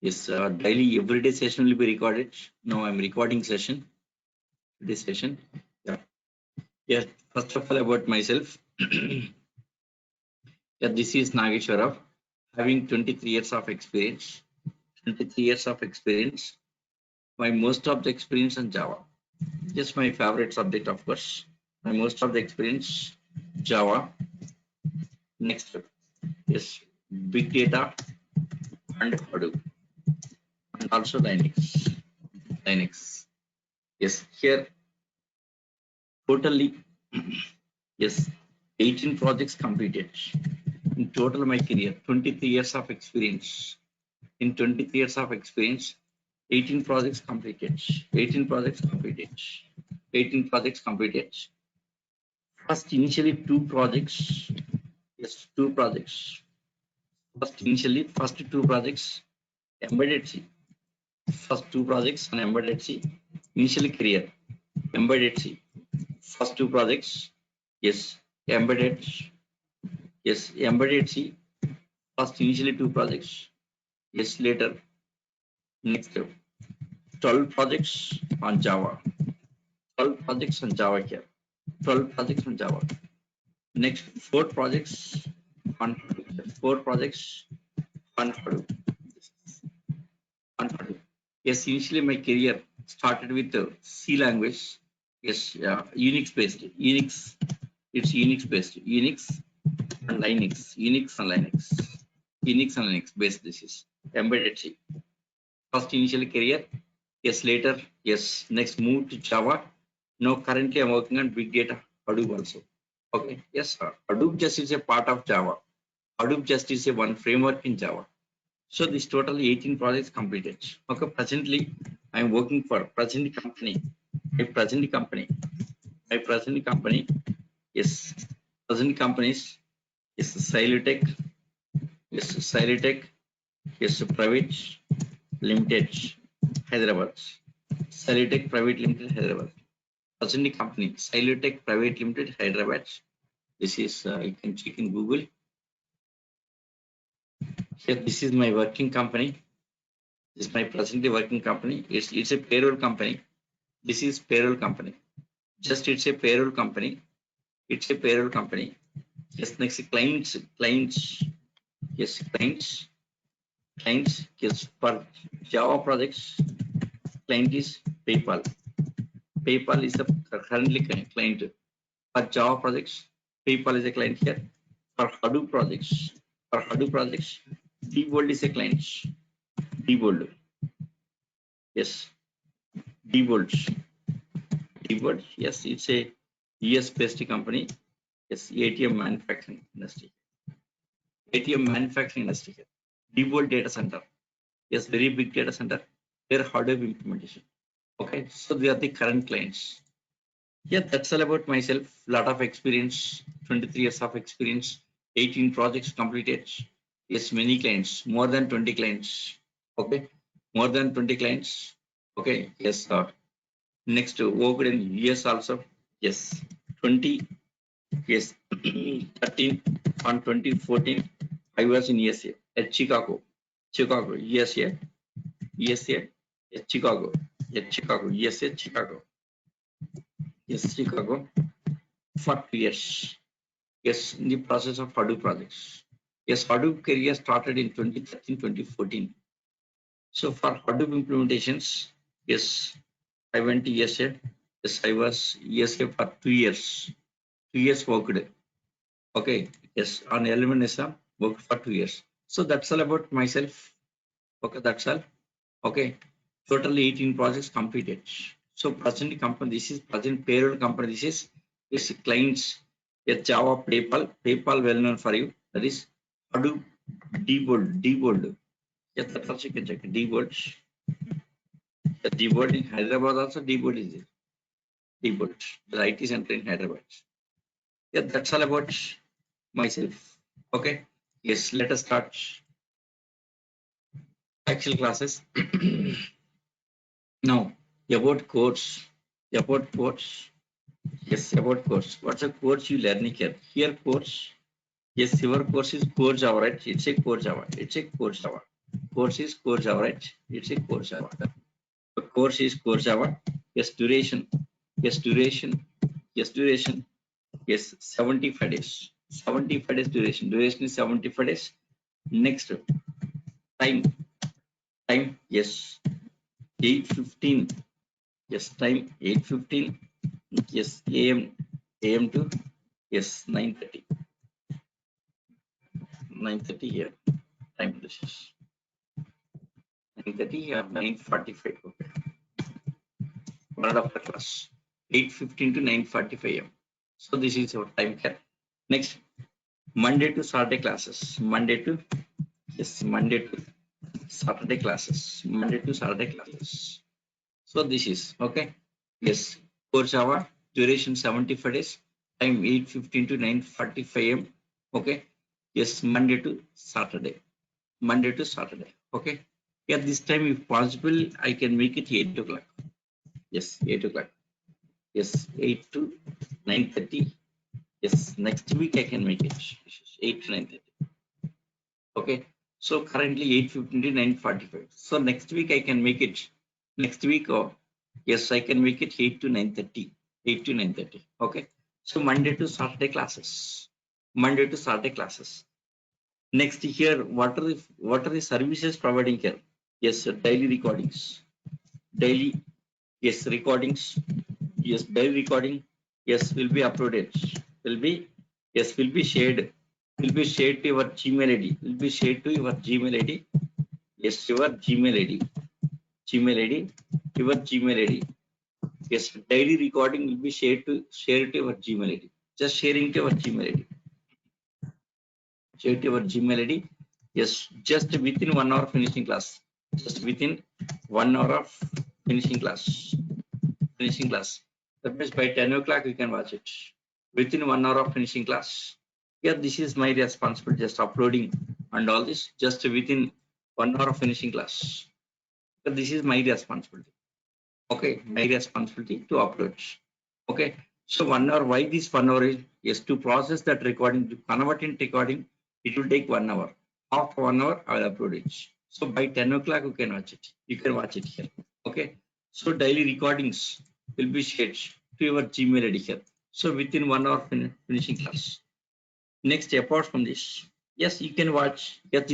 Yes, daily everyday session will be recorded. Now I'm recording session. This session. Yeah. Yeah. First of all, about myself. Yeah, this is Nageshwara, having 23 years of experience. 23 years of experience. My most of the experience on Java. Just my favorite subject, of course. My most of the experience Java. Next, yes, big data and Hadoop, and also Linux. Linux. Yes, here totally. Yes, 18 projects completed. In total, my career, 23 years of experience. In 23 years of experience, 18 projects completed. 18 projects completed. 18 projects completed. First, initially, two projects. Yes, two projects. First two projects, embedded C. First two projects on embedded C. Initially, career, embedded C. First two projects, yes, embedded. Yes, embedded C. First, initially two projects. Yes, later, next 12 projects on Java. 12 projects on Java here. 12 projects on Java. Next, four projects on Hadoop. Four projects on Hadoop. On Hadoop. Yes, initially my career started with the C language. Yes, Unix based. Unix, it's Unix based. Unix and Linux. Unix and Linux. Unix and Linux based. This is embedded C. First initial career. Yes, later. Yes, next move to Java. Now currently I'm working on big data Hadoop also. Okay. Yes, sir. Hadoop just is a part of Java. Hadoop just is a one framework in Java. So this totally 18 projects completed. Okay. Presently, I'm working for present company. My present company. My present company. Yes. Present companies. Yes, Silutech. Yes, Silutech. Yes, private limited Hyderabad. Silutech Private Limited Hyderabad. Present company Silutech Private Limited Hyderabad. This is you can check in Google. Here, this is my working company. This is my presently working company. It's a payroll company. This is payroll company. Just it's a payroll company. It's a payroll company. Yes, next clients. Yes, clients. Yes, for Java projects, client is PayPal. PayPal is the currently client. For Java projects, PayPal is a client here. For Hadoop projects, Diebold is a client. Diebold. Yes. Diebold. Yes, it's a US-based company. Yes, ATM manufacturing industry. ATM manufacturing industry. Diebold data center. Yes, very big data center. Their Hadoop implementation. Okay, so they are the current clients. Yeah, that's all about myself. Lot of experience, 23 years of experience, 18 projects completed. Yes, many clients, more than 20 clients. Okay, more than 20 clients. Okay, yes, next worked in US also. Yes, 20. Yes, 13 on 2014. I was in USA at Chicago, USA, at Chicago, USA, Chicago. Yes, Chicago for 2 years. Yes, in the process of Hadoop projects. Yes, Hadoop career started in 2013, 2014. So for Hadoop implementations, yes, I went to USA. Yes, I was USA for 2 years. 2 years worked. Okay, yes, on LMNSM worked for 2 years. So that's all about myself. Okay, that's all. Okay, totally 18 projects completed. So present company, this is present payroll company. This is clients. Yes, Java, PayPal well known for you. That is Hadoop, Diebold. Yes, that's also you can check. Diebold. The Diebold in Hyderabad also Diebold is there. Diebold, the IT center in Hyderabad. Yeah, that's all about myself. Okay. Yes, let us start actual classes. Now, about course. About course. Yes, about course. What's a course you learning here? Here course. Yes, your course is core Java, right? It's a core Java. It's a core Java. course is core Java, right? It's a core Java. The course is core Java. Yes, duration. Yes, duration. Yes, duration. Yes, 75 days. 75 days duration. Duration is 75 days. Next time. Time. Yes. 8:15. Yes, time 8:15. Yes, AM to yes 9:30. 9:30 here. Time this is 9:30 or 9:45. Okay. 1 hour per class. 8:15 to 9:45 am. So this is your time here. Next, Monday to Saturday classes. Monday to Saturday classes. Monday to Saturday classes. So this is okay. Yes, core Java duration 75 days. Time 8:15 to 9:45 am. Okay. Yes, Monday to Saturday. Monday to Saturday. Okay. Yeah, this time if possible, I can make it 8 o'clock. Yes, 8 o'clock. Yes, 8 to 9:30. Yes, next week I can make it 8 to 9:30. Okay, so currently 8:15 to 9:45. So next week I can make it. Next week, or yes, I can make it 8 to 9:30. 8 to 9:30. Okay, so Monday to Saturday classes. Monday to Saturday classes. Next here, what are the services providing here? Yes, sir, daily recordings. Daily, yes, recordings. Yes, daily recording. Yes, will be uploaded. Will be yes, will be shared. Will be shared to your Gmail ID. Will be shared to your Gmail ID. Yes, your Gmail ID. Gmail ID. Your Gmail ID. Yes, daily recording will be shared to your Gmail ID. Just sharing to your Gmail ID. Share to your Gmail ID. Yes, just within 1 hour finishing class. Just within 1 hour of finishing class. Finishing class. That means by 10 o'clock you can watch it. Within 1 hour of finishing class. Yeah, this is my responsibility, just uploading and all this, just within 1 hour of finishing class. But this is my responsibility. Okay, my responsibility to upload. Okay, so 1 hour, why this 1 hour is? Yes, to process that recording, to convert in recording, it will take 1 hour. After 1 hour, I will upload it. So by 10 o'clock, you can watch it. You can watch it here. Okay, so daily recordings will be shared to your Gmail ID here. So within 1 hour finishing class. Next, apart from this, yes, you can watch. Yes,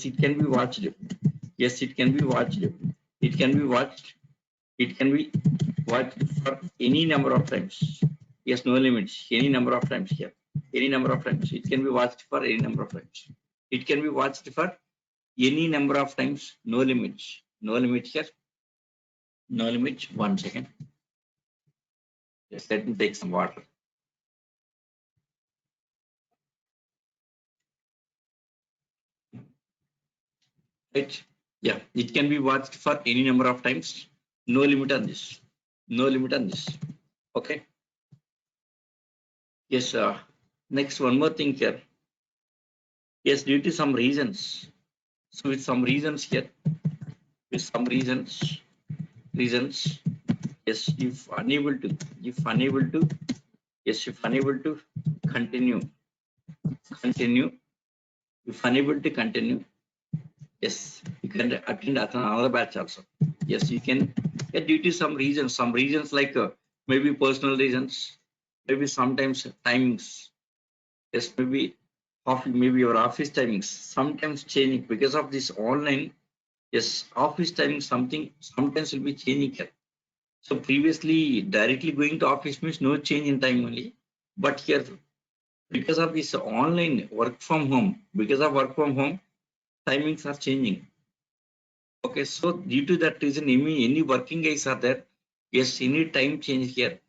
it can be watched. Yes, it can be watched. It can be watched. It can be watched for any number of times. Yes, no limits. Any number of times here. Any number of times. It can be watched for any number of times. It can be watched for any number of times. No limits. No limit here. No limit. 1 second. Just let me take some water. Right? Yeah, it can be watched for any number of times. No limit on this. No limit on this. Okay. Yes. Next, one more thing here. Yes, due to some reasons. So with some reasons here, yes, if unable to, yes, if unable to continue, if unable to continue, yes, you can attend another batch also. Yes, you can, yeah, due to some reasons like maybe personal reasons, maybe sometimes timings, yes, maybe your office timings, sometimes changing because of this online. Yes, office timing sometimes will be changing here. So previously directly going to office means no change in time only. But here because of this online work from home, timings are changing. Okay, so due to that reason, any working guys are there. Yes, any time change here,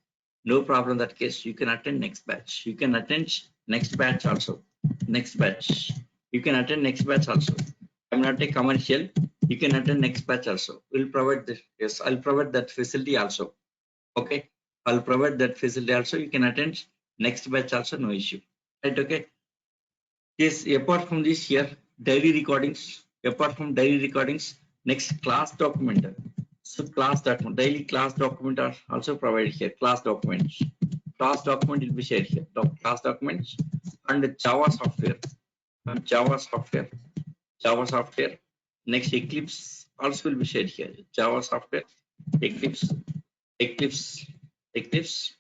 no problem. That case, you can attend next batch. You can attend next batch also. Next batch. You can attend next batch also. I'm not a commercial. You can attend next batch also. We'll provide this. Yes, I'll provide that facility also. Okay, I'll provide that facility also. You can attend next batch also, no issue. Right? Okay. Yes, apart from this here, daily recordings. Apart from daily recordings, next class document. So class document, daily class document are also provided here. Class documents. Class document will be shared here. Class documents and Java software. And Java software. Next, Eclipse also will be shared here. Java software, Eclipse, Eclipse, Eclipse.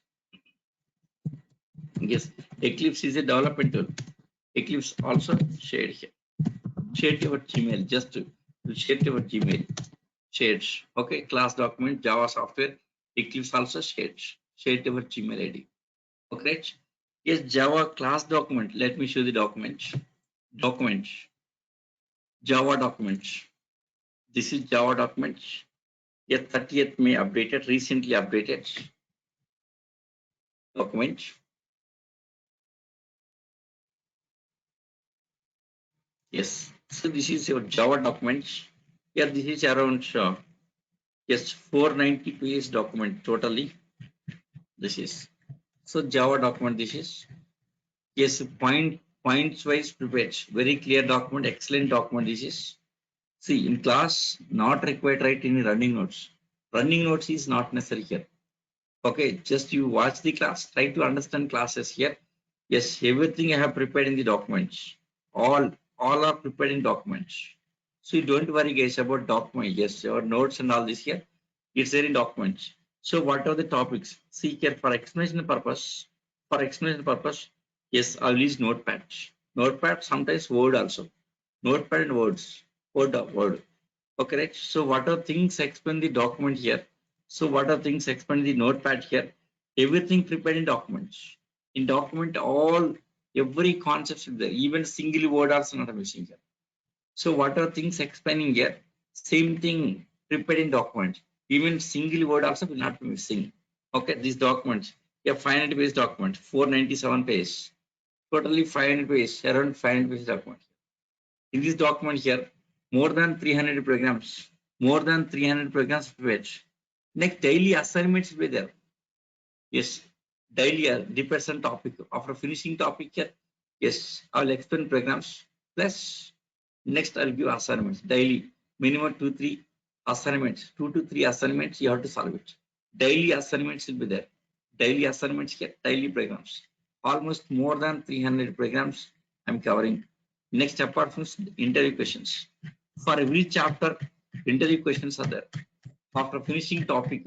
Yes, Eclipse is a development tool. Eclipse also shared here. Share your Gmail. Just to share your Gmail. Shared. Okay, class document, Java software, Eclipse also shared. Share your Gmail ID. Okay. Yes, Java class document. Let me show the document. Document. Java document. This is Java document. Yes, 30th May updated, recently updated document. Yes, so this is your Java document. Yeah, this is around yes 490 page document totally. This is so Java document. This is yes points wise prepared. Very clear document, excellent document. This is see in class not required write any running notes. Running notes is not necessary here. Okay, just you watch the class, try to understand classes here. Yes, everything I have prepared in the documents. All are prepared in documents. So you don't worry guys about document. Yes, your notes and all this here. It's there in documents. So what are the topics? See here for explanation purpose. For explanation purpose, yes, I'll use notepad. Notepad sometimes word also. Notepad and words. Word. Okay, right. So what are things explain the document here? So what are things explain the notepad here? Everything prepared in documents. In document, all every concept is there. Even single word also not missing here. So what are things explaining here? Same thing prepared in document. Even single word also will not be missing. Okay, these documents. A 500 page document, 497 page. Totally 500 page, around 500 page document. In this document here, more than 300 programs, more than 300 programs prepared. Next, daily assignments will be there. Yes, daily depends on topic. After finishing topic here, yes, I will explain programs. Plus, next I'll give assignments daily, minimum 2-3 assignments, 2 to 3 assignments. You have to solve it. Daily assignments will be there. Daily assignments here, daily programs. Almost more than 300 programs I'm covering. Next, apart from interview questions, for every chapter, interview questions are there. After finishing topic,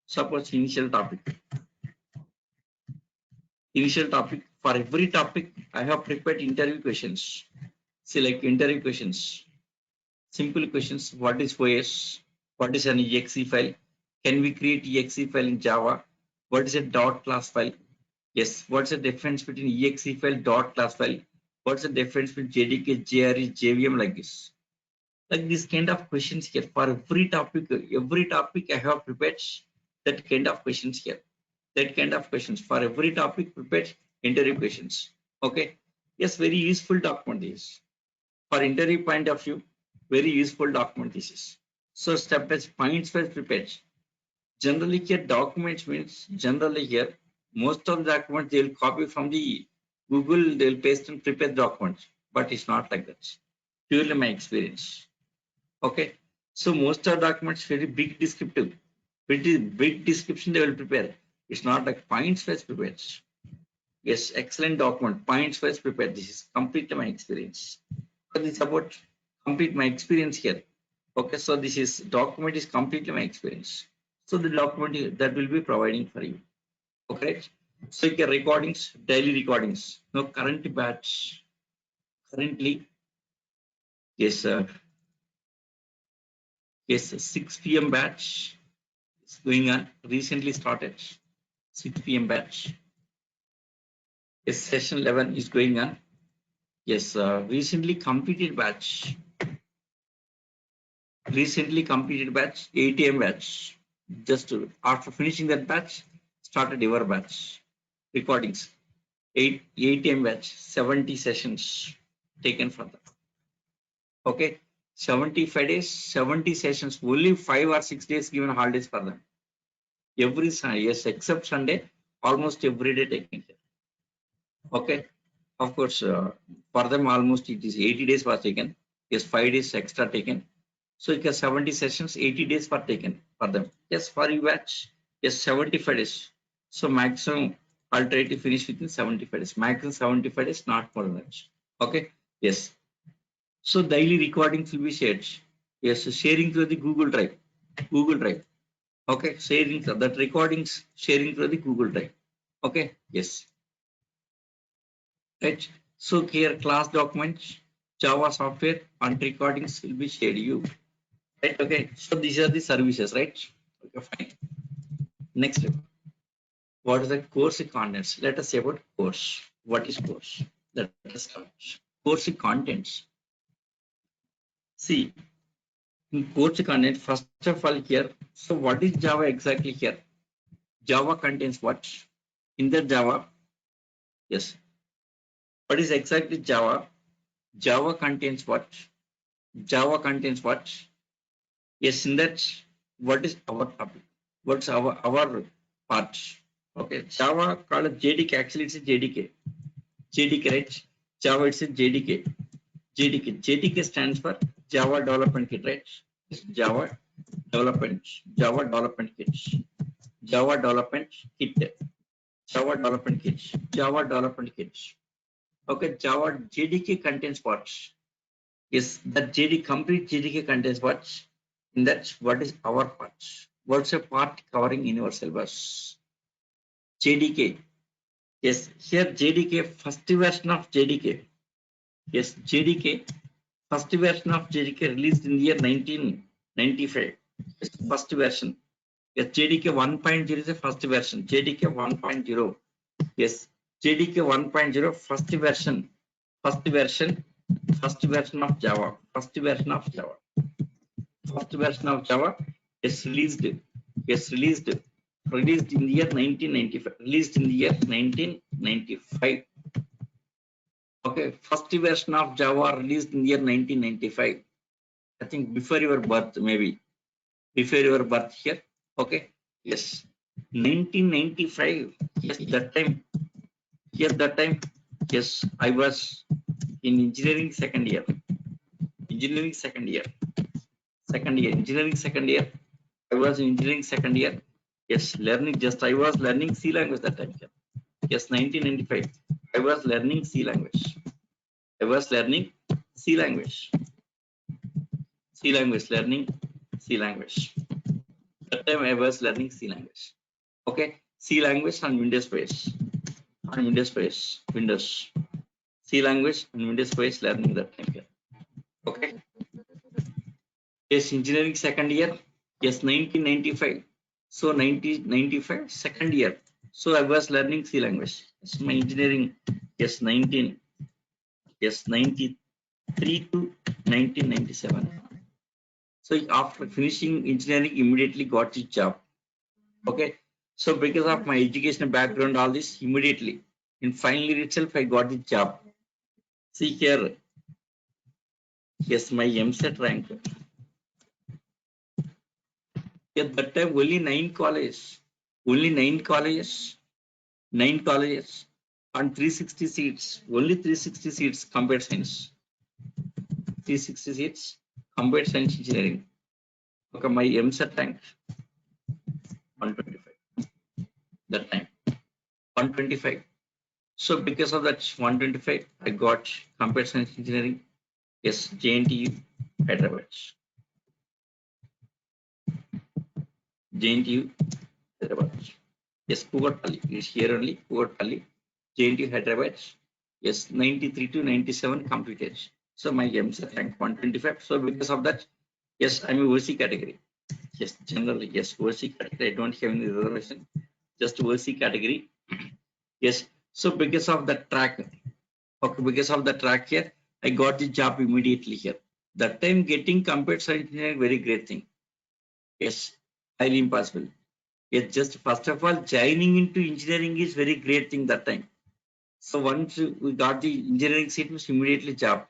suppose initial topic, for every topic, I have prepared interview questions. Select interview questions. Simple questions. What is OS? What is an exe file? Can we create exe file in Java? What is a dot class file? Yes. What's the difference between exe file, dot class file? What's the difference between JDK, JRE, JVM like this? Like this kind of questions here for every topic I have prepared that kind of questions here. That kind of questions for every topic prepared interview questions. Okay. Yes, very useful document this. For interview point of view, very useful document this is. So step by points were prepared. Generally here documents means generally here most of the documents they will copy from the Google, they will paste and prepare documents, but it's not like that. Purely my experience. Okay, so most of documents very big descriptive, pretty big description they will prepare. It's not like points first prepared. Yes, excellent document, points first prepared. This is complete my experience. So this is about complete my experience here. Okay, so this is document is completely my experience. So the document that will be providing for you. Okay, so your recordings, daily recordings. No current batch. Currently, yes, yes, 6 p.m. batch is going on. Recently started 6 p.m. batch. Yes, session 11 is going on. Yes, recently completed batch. Recently completed batch, 8 a.m. batch. Just after finishing that batch, started your batch. Recordings, 8 a.m. batch, 70 sessions taken for that. Okay, 75 days, 70 sessions, only 5 or 6 days given holidays for them. Every Sunday, yes, except Sunday, almost every day taken here. Okay, of course, for them almost it is 80 days was taken. Yes, 5 days extra taken. So it has 70 sessions, 80 days were taken for them. Yes, for you batch, yes, 75 days. So maximum, I'll try to finish within 75 days. Maximum 75 days, not more than that. Okay, yes. So daily recordings will be shared. Yes, sharing through the Google Drive. Google Drive. Okay, sharing that recordings sharing through the Google Drive. Okay, yes. Right. So here class documents, Java software and recordings will be shared you. Right. Okay. So these are the services, right? Okay, fine. Next, what is the course contents? Let us say about course. What is course? Let us start. Course contents. See, in course content, first of all here. So what is Java exactly here? Java contains what? In the Java, yes. What is exactly Java? Java contains what? Java contains what? Yes, in that, what is our topic? What's our part? Okay, Java called JDK. Actually, it's a JDK. JDK, right? Java, it's a JDK. JDK. JDK stands for Java Development Kit, right? It's Java Development. Java Development Kit. Java Development Kit. Java Development Kit. Java Development Kit. Okay, Java JDK contains what? Yes, that JD complete JDK contains what? In that, what is our part? What's a part covering in your syllabus? JDK. Yes, here JDK, first version of JDK. Yes, JDK, first version of JDK released in the year 1995. Yes, first version. Yes, JDK 1.0 is the first version. JDK 1.0. Yes, JDK 1.0 first version. First version. First version of Java. First version of Java. First version of Java is released. Yes, released in the year 1995. Released in the year 1995. Okay, first version of Java released in the year 1995. I think before your birth, maybe before your birth here. Okay, yes, 1995. Yes, that time. Yes, that time. Yes, I was in engineering second year. Engineering second year. Second year. Engineering second year. I was in engineering second year. Yes, learning just I was learning C language that time. Yes, 1995. I was learning C language. I was learning C language. C language learning C language. That time I was learning C language. Okay, C language and Windows base. On Windows base. Windows. C language and Windows base learning that time here. Okay. Yes, engineering second year. Yes, 1995. So 1995 second year. So I was learning C language. It's my engineering. Yes, 19. Yes, 93 to 1997. So after finishing engineering, immediately got the job. Okay. So because of my educational background, all this immediately in final year itself, I got the job. See here. Yes, my MSET rank. At that time, only 9 colleges. Only 9 colleges. 9 colleges on 360 seats. Only 360 seats computer science. 360 seats computer science engineering. Okay, my MSET rank 125. That time 125. So because of that 125, I got computer science engineering. Yes, JNTU Hyderabad. JNTU Hyderabad. Yes, Kugatpalli. It's here only Kugatpalli. JNTU Hyderabad. Yes, 93 to 97 completed. So my MSET rank 125. So because of that, yes, I'm a OC category. Yes, generally, yes, OC category. I don't have any reservation. Just OC category. Yes. So because of that track, okay, because of the track here, I got the job immediately here. That time getting computer science engineering very great thing. Yes, highly impossible. Yes, just first of all, joining into engineering is very great thing that time. So once we got the engineering seat, was immediately job.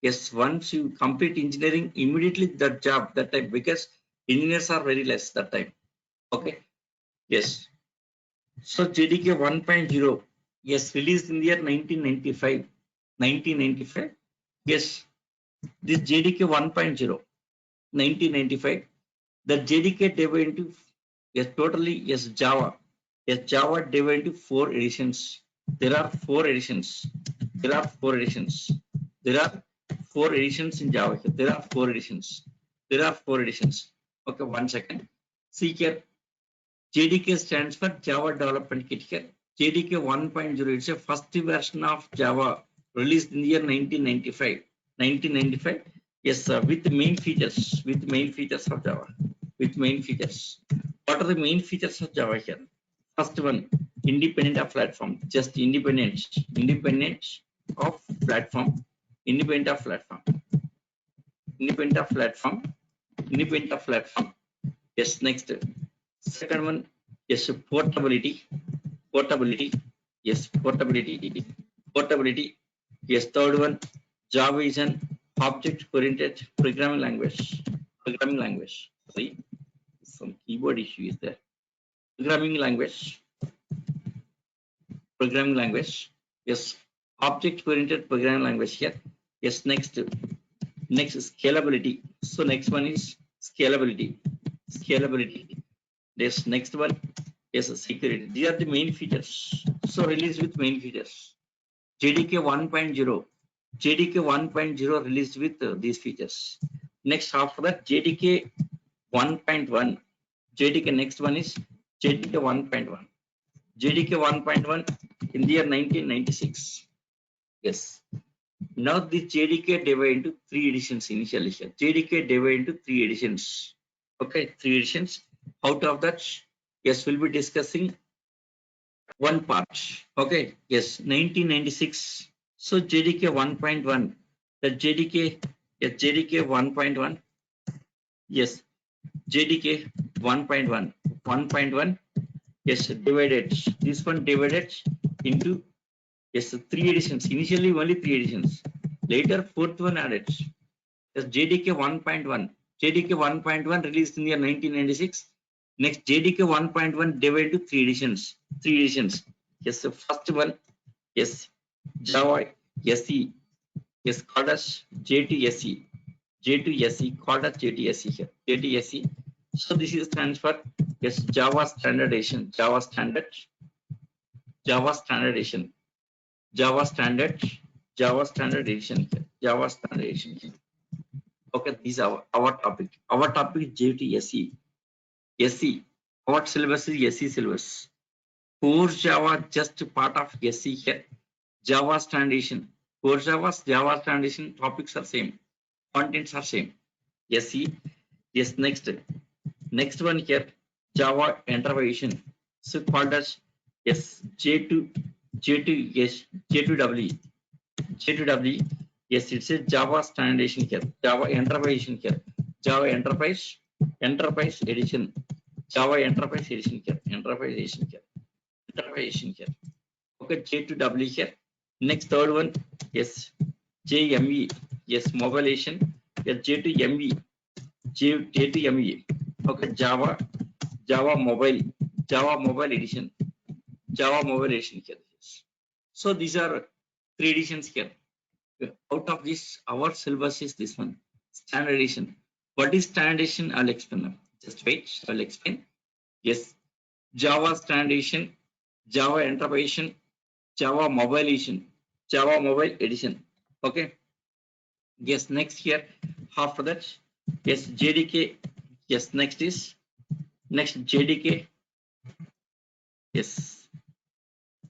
Yes, once you complete engineering, immediately that job that time because engineers are very less that time. Okay. Yes. So JDK 1.0, yes, released in the year 1995. 1995. Yes, this JDK 1.0, 1995. The JDK divided into yes, totally yes, Java. Yes, Java divided into 4 editions. There are 4 editions. There are 4 editions. There are 4 editions in Java here. There are 4 editions. There are 4 editions. Okay, 1 second. See here, JDK stands for Java Development Kit here. JDK 1.0 is a first version of Java released in the year 1995. 1995, yes, with main features, of Java, with main features. What are the main features of Java here? First one, independent of platform, just independent of platform, independent of platform. Yes, next. Second one, yes, portability. Yes, portability. Yes, third one, Java is an object-oriented programming language. Sorry, some keyboard issue is there. Programming language. Yes, object-oriented programming language here. Yes, next scalability. So next one is scalability. This next one is security. These are the main features. So released with main features. JDK 1.0. JDK 1.0 released with these features. Next, after that, JDK 1.1. JDK next one is JDK 1.1. JDK 1.1 in the year 1996. Yes. Now the JDK divided into 3 editions initially here. JDK divided into 3 editions. Okay, 3 editions. Out of that, yes, we'll be discussing one part. Okay, yes, 1996. So JDK 1.1. The JDK 1.1. Yes, JDK 1.1. 1.1. Yes, divided. This one divided into, yes, 3 editions. Initially only 3 editions. Later 4th one added. Yes, JDK 1.1. JDK 1.1 released in the year 1996. Next, JDK 1.1 divided into 3 editions. Yes, the first one, yes, Java SE. Yes, called as J2SE. Called as J2SE here. J2SE. So this is stands for, yes, Java standardization. Java standardization here. Okay, these are our topic. Our topic is J2SE. SE. What syllabus is SE syllabus? Core Java just part of SE here. Java standardization. Core Java standardization topics are same. Contents are same. SE. Yes, next one here, Java Enterprise. So called as, yes, J2W. Yes, it's a Java standardization here. Java Enterprise here. Java Enterprise Edition. Java Enterprise Edition here. Okay, J2W here. Next, third one, yes, JME. Yes, Mobile Edition. Yes, J2ME. Okay, Java Mobile Edition. Here. So these are 3 editions here. Out of this, our syllabus is this one, standardization. What is standardization? I'll explain now. Just wait, I'll explain. Yes, Java standardization, Java Enterprise, Java Mobile Edition. Okay. Yes, next here, after that, yes, JDK. Yes, next JDK. Yes,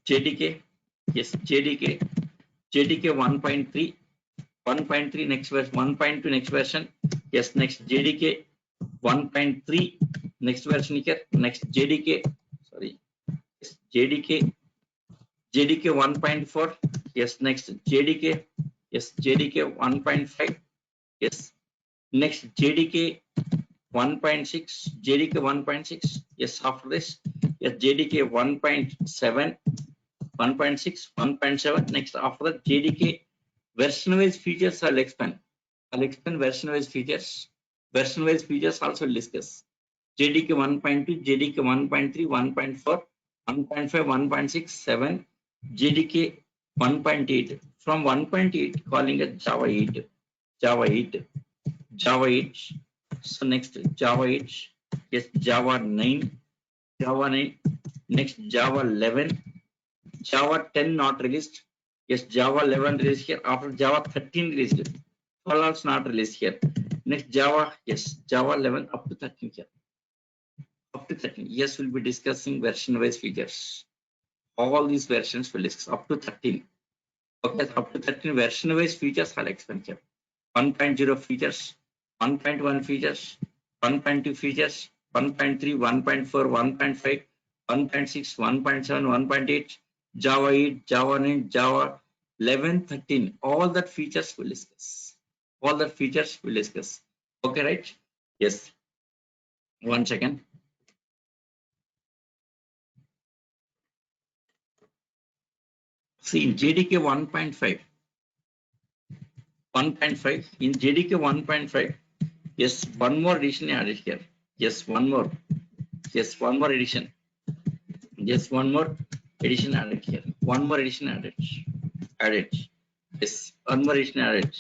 JDK. Yes, JDK 1.3. 1.3 next version. 1.2 next version. Yes, next JDK 1.3 next version here. Next JDK. Sorry. Yes, JDK 1.4. Yes, next JDK. Yes, JDK 1.5. Yes, next JDK 1.6. JDK 1.6. Yes, after this, yes, JDK 1.7. 1.6, 1.7. Next, after that, JDK version-wise features I'll explain. Version-wise features. Version-wise features also discuss. JDK 1.2, JDK 1.3, 1.4, 1.5, 1.6, 7, JDK 1.8. From 1.8, calling it Java 8. So next, Java 8. Yes, Java 9. Next, Java 11. Java 10 not released. Yes, Java 11 released here. After Java 13 released. All are not released here. Next Java, yes, Java 11 up to 13 here. Up to 13, yes, we'll be discussing version-wise features. All these versions will discuss up to 13. Okay, up to 13 version-wise features I'll explain here. 1.0 features, 1.1 features, 1.2 features, 1.3, 1.4, 1.5, 1.6, 1.7, 1.8, Java 8, Java 9, Java 11, 13. All that features we'll discuss. All that features we'll discuss. Okay, right? Yes. 1 second. See, in JDK 1.5, 1.5, in JDK 1.5, yes, one more addition added here. Yes, one more. Yes, one more addition. Yes, one more addition added here. One more addition added. Added. Yes, one more addition added.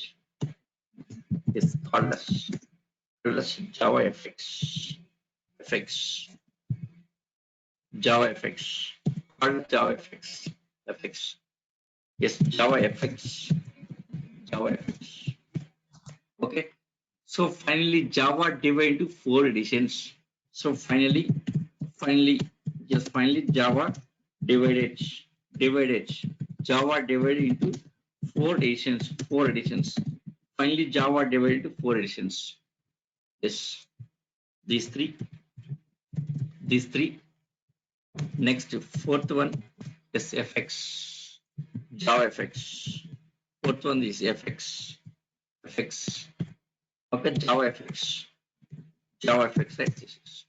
Yes, called as Java FX. FX. Java FX. Called Java FX. FX. Yes, Java FX. Java FX. Okay. So finally, Java divided into 4 editions. So finally, Java divided, Java divided into 4 editions. 4 editions. Finally, Java divided into 4 editions. Yes, these three. Next, fourth one is FX. Java FX. Fourth one is FX. FX. Okay, Java FX. Java FX, right? This is.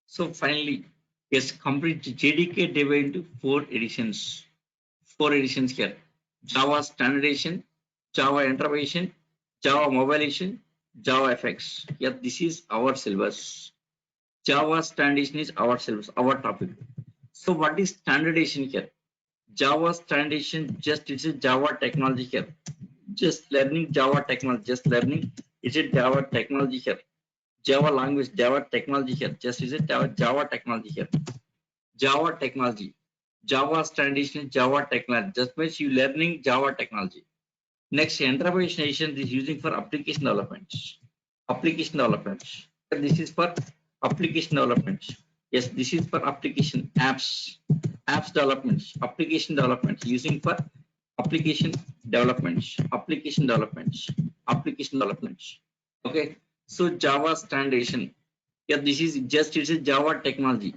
So finally, yes, complete JDK divided into 4 editions. 4 editions here. Java Standard Edition, Java Enterprise Edition, Java Mobile Edition, Java FX. Yeah, this is our syllabus. Java Standard Edition is our syllabus, our topic. So what is Standard Edition here? Java Standard Edition, just it's a Java technology here. Just learning Java technology, just learning. It's a Java technology here. Java language, Java technology here. Just is it Java technology here. Java technology. Java Standard Edition, Java technology. Just means you learning Java technology. Next, Enterprise Edition is using for application development. Application development. This is for application development. Yes, this is for application apps. Apps development. Application development using for application development. Application development. Application development. Okay. So Java Standard Edition. Yeah, this is just it's a Java technology.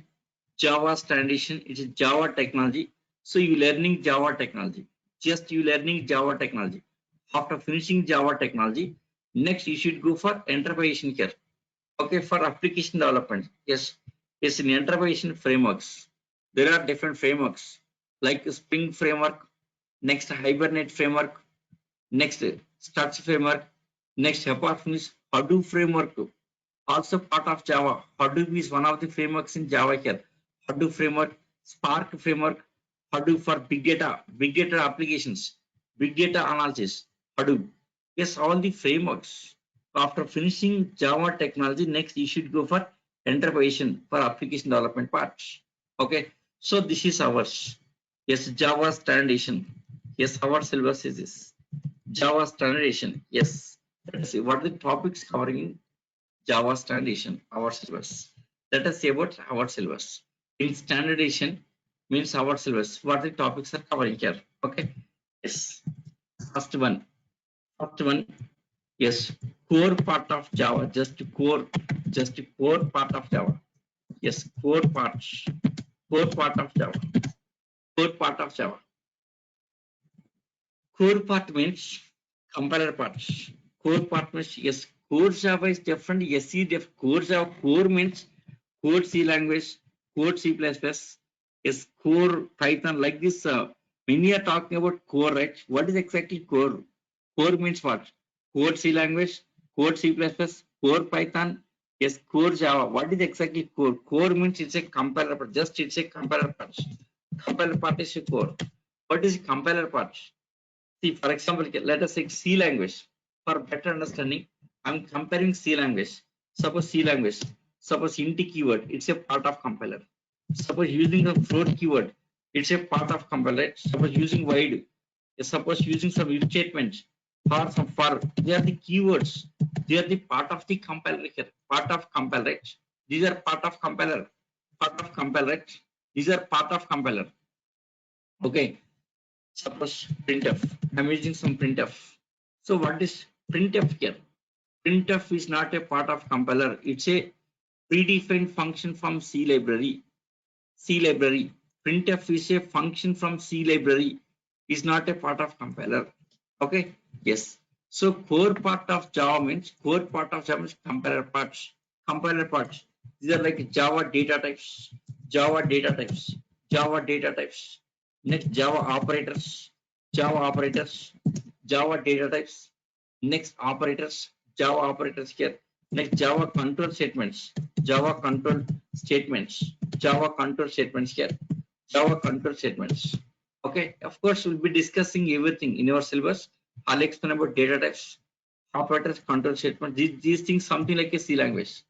Java Standard Edition, it is Java technology. So you learning Java technology. Just you learning Java technology. After finishing Java technology, next you should go for Enterprise Edition here. Okay, for application development. Yes, yes, in Enterprise Edition frameworks, there are different frameworks like Spring framework, next Hibernate framework, next Struts framework, next apart from this Hadoop framework too. Also part of Java. Hadoop is one of the frameworks in Java here. Hadoop framework, Spark framework, Hadoop for big data applications, big data analysis, Hadoop. Yes, all the frameworks. After finishing Java technology, next you should go for Enterprise for application development parts. Okay, so this is ours. Yes, Java Standard Edition. Yes, our syllabus is this. Java Standard Edition. Yes. Let's see what are the topics covering in Java Standard Edition, our syllabus. Let us see about our syllabus. In Standard Edition means our syllabus. What the topics are covering here? Okay. Yes. First one. Yes. Core part of Java. Just core part of Java. Yes. Core part of Java. Core part of Java. Core part means compiler parts. Core part means yes. Core Java is different. Yes, core Java. Core means core C language, core C++, yes, core Python. Like this, when you are talking about core, right? What is exactly core? Core means what? Core C language, core C++, core Python, yes, core Java. What is exactly core? Core means it's a compiler part. Just it's a compiler part. Compiler part is a core. What is compiler part? See, for example, let us take C language. For better understanding, I'm comparing C language. Suppose C language. Suppose int keyword, it's a part of compiler. Suppose using the float keyword, it's a part of compiler. Suppose using void, suppose using some if statements, for, they are the keywords. They are the part of the compiler here. Part of compiler, right? These are part of compiler. Part of compiler, right? These are part of compiler. Okay. Suppose printf. I'm using some printf. So what is printf here? Printf is not a part of compiler. It's a predefined function from C library. C library. Printf is a function from C library. Is not a part of compiler. Okay. Yes. So core part of Java means compiler parts. Compiler parts. These are like Java data types. Java data types. Java data types. Next Java operators. Java operators. Java data types. Next operators. Java operators here. Next Java control statements. Java control statements. Java control statements here. Java control statements. Okay, of course, we'll be discussing everything in our syllabus. I'll explain about data types, operators, control statements. These things, something like a C language,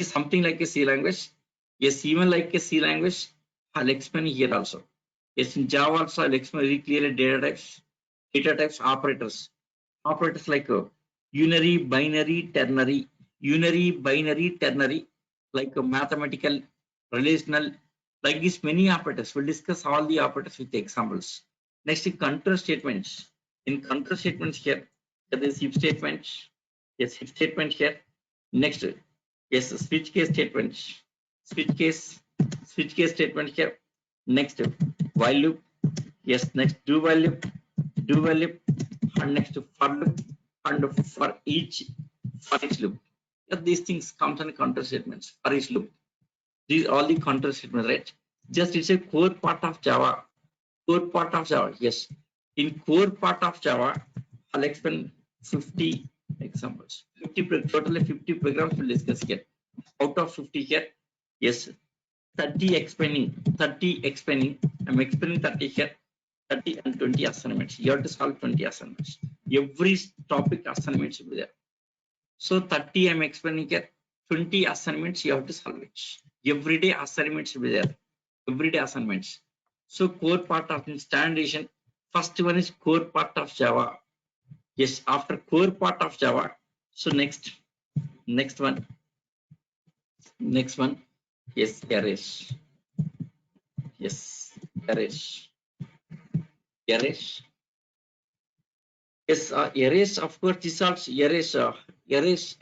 something like a C language. Yes, even like a C language, I'll explain here also. Yes, in Java also, I'll explain very clearly data types, operators like unary, binary, ternary, like a mathematical, relational, like this many operators. We'll discuss all the operators with examples. Next, the control statements. In control statements here, there is if statements. Yes, if statement here. Next, yes, switch case statements. Switch case statement here. Next, while loop. Yes, next do while loop, and next for loop, and for each loop. These things comes on control statements for each loop. These all the control statements, right? Just it's a core part of Java. Core part of Java. Yes. In core part of Java, I'll explain 50 examples. Totally 50 programs we'll discuss here. Out of 50 here, yes, 30 explaining. I'm explaining 30 here. 30 and 20 assignments. You have to solve 20 assignments. Every topic assignments will be there. So 30 I'm explaining here. 20 assignments you have to solve it. Everyday assignments will be there. Everyday assignments. So core part of standardization. First one is core part of Java. Yes, after core part of Java. So next one. Yes, arrays. Yes, arrays. Yes, arrays, of course, this also arrays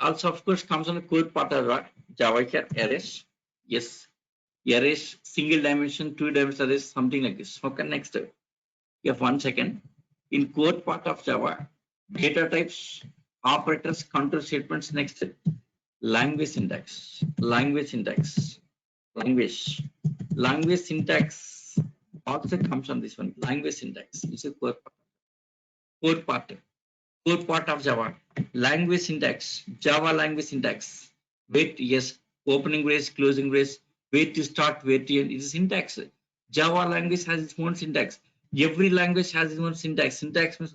also, of course, comes on the core part of Java here. Arrays. Yes, arrays, single dimension, 2 dimension arrays, something like this. Okay, next. You have 1 second. In core part of Java, data types, operators, control statements. Next, language syntax. Language syntax also comes on this one. Language syntax is a core part of Java. Language syntax, Java language syntax. Wait, yes, opening brace, closing brace, where to start, where to end. It is syntax. Java language has its own syntax. Every language has its own syntax. Syntax means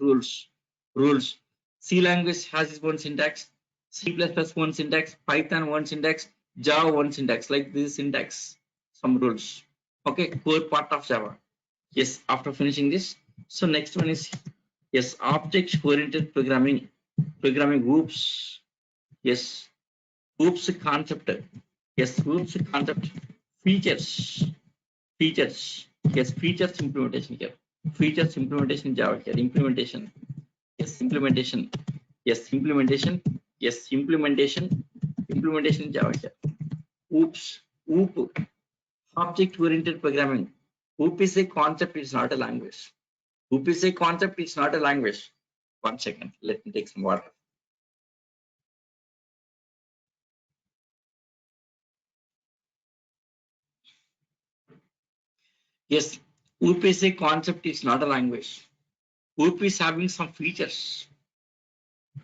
rules. C language has its own syntax. C++ one syntax. Python one syntax. Java one syntax. Like this syntax, some rules. Okay, core part of Java. Yes, after finishing this, so next one is, yes, object-oriented programming. Oops. Yes, oops concept. Yes, oops concept. Features. Yes, features implementation here. Features implementation Java here. Implementation. Yes, implementation. Implementation Java here. OOP. Object-oriented programming. OOP is a concept, it's not a language. OOP is a concept, it's not a language. 1 second, let me take some water. Yes, OOP is a concept, it's not a language. OOP is having some features.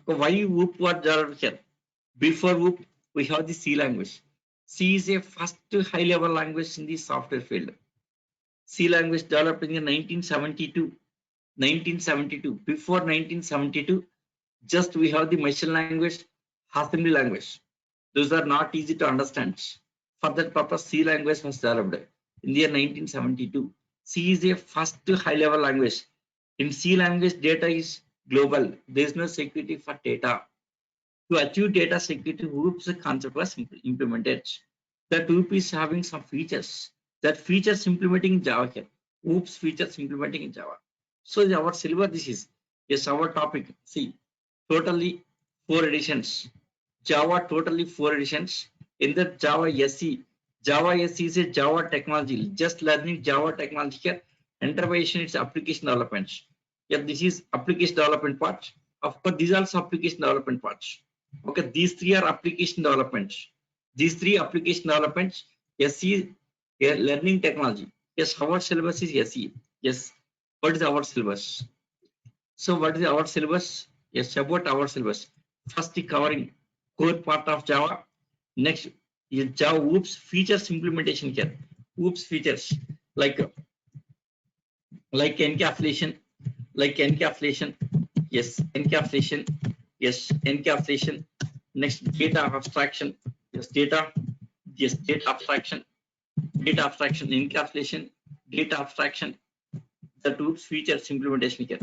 So why OOP was developed here? Before OOP, we have the C language. C is a first high-level language in the software field. C language developed in 1972. Before 1972, just we have the machine language, assembly language. Those are not easy to understand. For that purpose, C language was developed in the year 1972. C is a first high-level language. In C language, data is global. There is no security for data. To achieve data security, OOPS concept was implemented. That OOP is having some features. That features implementing in Java here. OOPS features implementing in Java. So our syllabus this is. Yes, our topic. See, totally 4 editions. Java totally 4 editions. In the Java SE. Java SE is a Java technology. Just learning Java technology here. Enterprise is application development. Yeah, this is application development part. Of course, these are also application development parts. Okay, these three are application developments. These three application developments, SE, learning technology. Yes, our syllabus is SE. Yes, what is our syllabus? So, what is our syllabus? Yes, about our syllabus. First, covering core part of Java. Next, is Java OOPS features implementation here. OOPS features like encapsulation, yes, encapsulation. Next, data abstraction, data abstraction, encapsulation, data abstraction. The two features implementation here.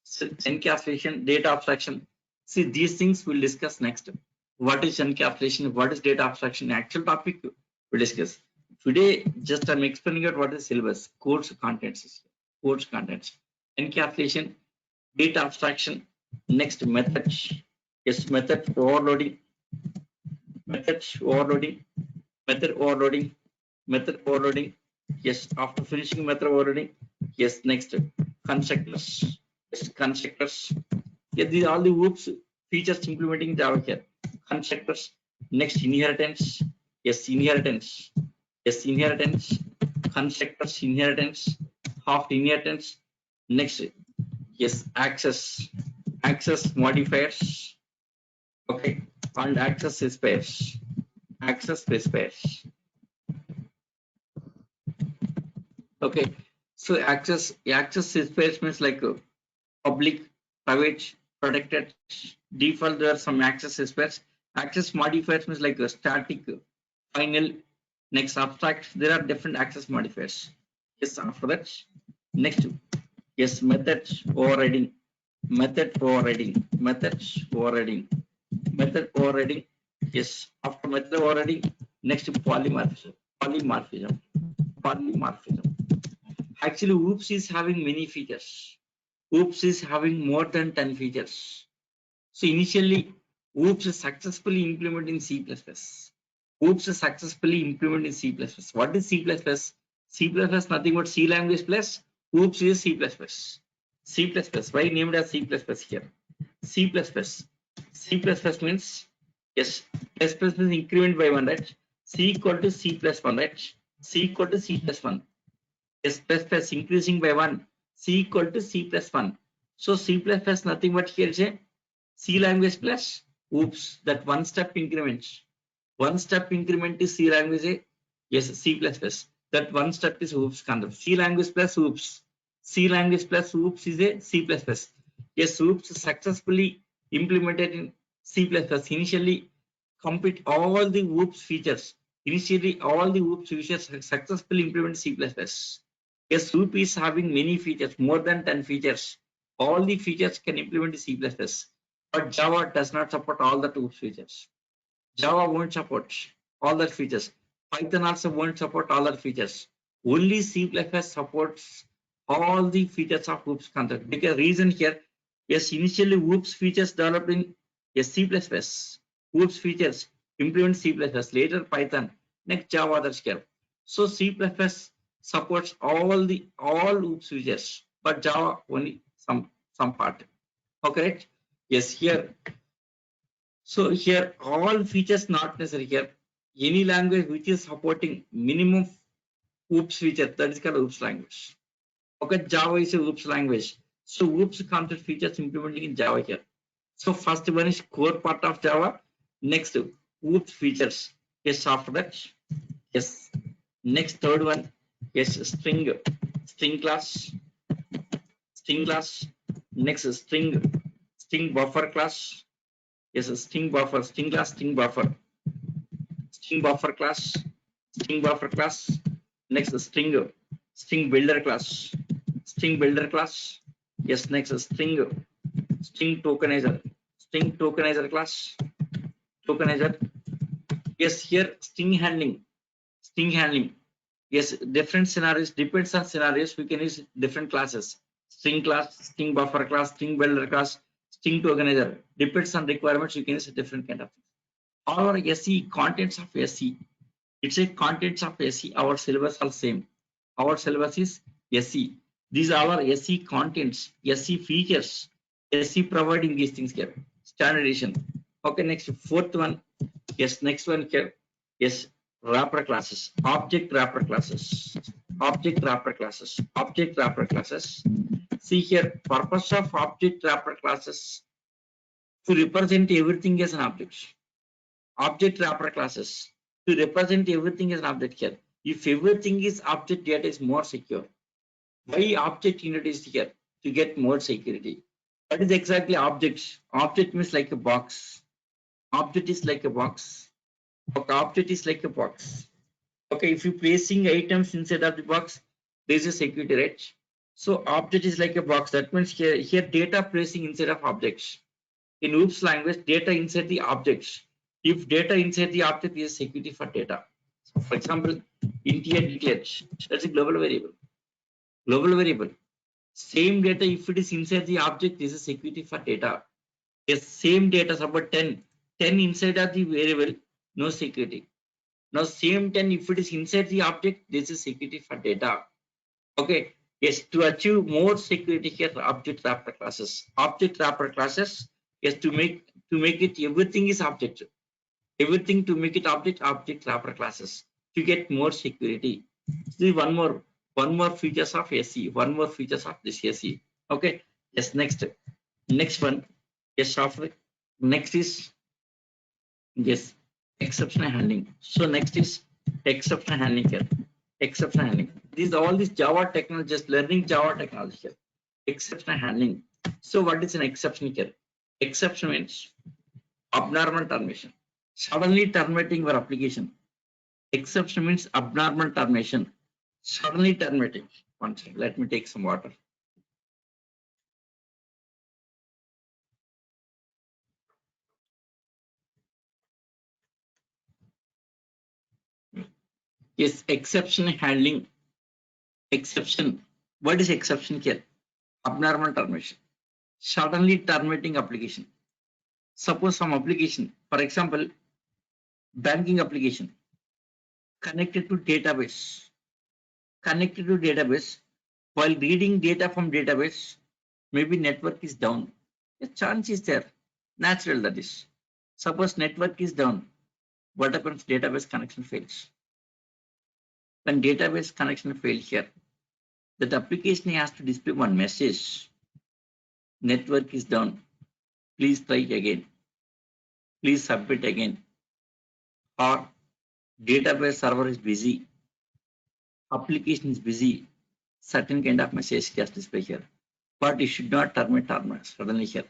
So encapsulation, data abstraction. See, these things we'll discuss next. What is encapsulation? What is data abstraction? Actual topic we'll discuss. Today, just I'm explaining out what is syllabus, course contents, encapsulation, data abstraction. Next, methods. Yes, method overloading, method overloading, method overloading, method overloading. Yes, after finishing method overloading, yes, next constructors. Yes, constructors. Yeah, these are all the OOPS features implementing Java here. Constructors. Next, inheritance. Yes, inheritance. Yes, inheritance. Constructors, inheritance. Half inheritance. Next, yes, access modifiers. Okay, and access spares. Access spares. Okay, so access spares means like public, private, protected, default. There are some access spares. Access modifiers means like a static, final, next abstract. There are different access modifiers. Yes, after that, next, yes, methods overriding, method overriding, methods overriding, method overriding. Yes, after method overriding, next polymorphism. Actually, OOPS is having many features. OOPS is having more than 10 features. So initially, OOPS is successfully implemented in C++. OOPS is successfully implemented in C++. What is C++? C++ nothing but C language plus OOPS is C++. C++. Why named as C++ here? C++. C++ means, yes, plus plus means increment by 1, right? C equal to C plus 1, right? C equal to C plus 1. Yes, plus plus increasing by 1. C equal to C plus 1. So C plus plus nothing but here is a C language plus OOPS, that one step increment. One step increment is C language, yes, C plus plus. That one step is OOPS concept. C language plus OOPS. C language plus OOPS is a C plus plus. Yes, OOPS successfully implemented in C plus plus. Initially, complete all the OOPS features. Initially, all the OOPS features successfully implemented C plus plus. Yes, OOP is having many features, more than 10 features. All the features can implement in C++, but Java does not support all the OOPS features. Java won't support all the features. Python also won't support all the features. Only C++ supports all the features of OOPS concept. Because reason here, yes, initially OOPS features developed in C++. OOPS features implement C++, later Python, next Java others here. So C++ supports all OOPS features, but Java only some part. Okay, yes, here. So here all features not necessary here. Any language which is supporting minimum OOPS feature, that is called OOPS language. Okay, Java is a OOPS language. So OOPS concept features implementing in Java here. So first one is core part of Java. Next, OOPS features. Yes, after that, yes. Next, third one, yes, string class. Next, string buffer class. Yes, string buffer class, next string builder class, yes, next string tokenizer class, tokenizer. Yes, here string handling. Yes, different scenarios, depends on scenarios. We can use different classes. String class, string buffer class, string builder class, string tokenizer. Depends on requirements. You can use a different kind of things. All our SE contents of SE. It's a contents of SE. Our syllabus are same. Our syllabus is SE. These are our SE contents, SE features, SE providing these things here. Standardization. Okay, next fourth one. Yes, next one here. Yes, wrapper classes, object wrapper classes, object wrapper classes, object wrapper classes. See here, purpose of object wrapper classes to represent everything as an object. Object wrapper classes to represent everything as an object here. If everything is object, data is more secure. Why object unit is here? To get more security. What is exactly object? Object means like a box. Object is like a box. Okay, object is like a box. Okay, if you placing items inside of the box, there is a security, right? So object is like a box. That means here data placing inside of objects. In OOPS language, data inside the objects. If data inside the object is security for data. So for example, integer DTH, that's a global variable. Global variable. Same data, if it is inside the object, this is security for data. Yes, same data, suppose 10 inside of the variable, no security. Now same 10, if it is inside the object, this is security for data. Okay, yes, to achieve more security here, object wrapper classes. Object wrapper classes, yes, to make it everything is object. Everything to make it object wrapper classes to get more security. See one more features of SE, one more features of this SE. Okay, yes, next one, yes, software. Next is yes, exception handling. So next is exception handling here. Exception handling. These all these Java technology, just learning Java technology here. Exception handling. So what is an exception here? Exception means abnormal termination. Suddenly terminating your application. Exception means abnormal termination. Suddenly terminating. One second, let me take some water. Yes, exception handling. Exception. What is exception here? Abnormal termination. Suddenly terminating application. Suppose some application, for example, banking application, connected to database. Connected to database. While reading data from database, maybe network is down. The chance is there. Natural, that is. Suppose network is down. What happens? Database connection fails. When database connection fails here, that application has to display one message. Network is down. Please try again. Please submit again. Or database server is busy. Application is busy. Certain kind of message has display here. But you should not terminate suddenly here.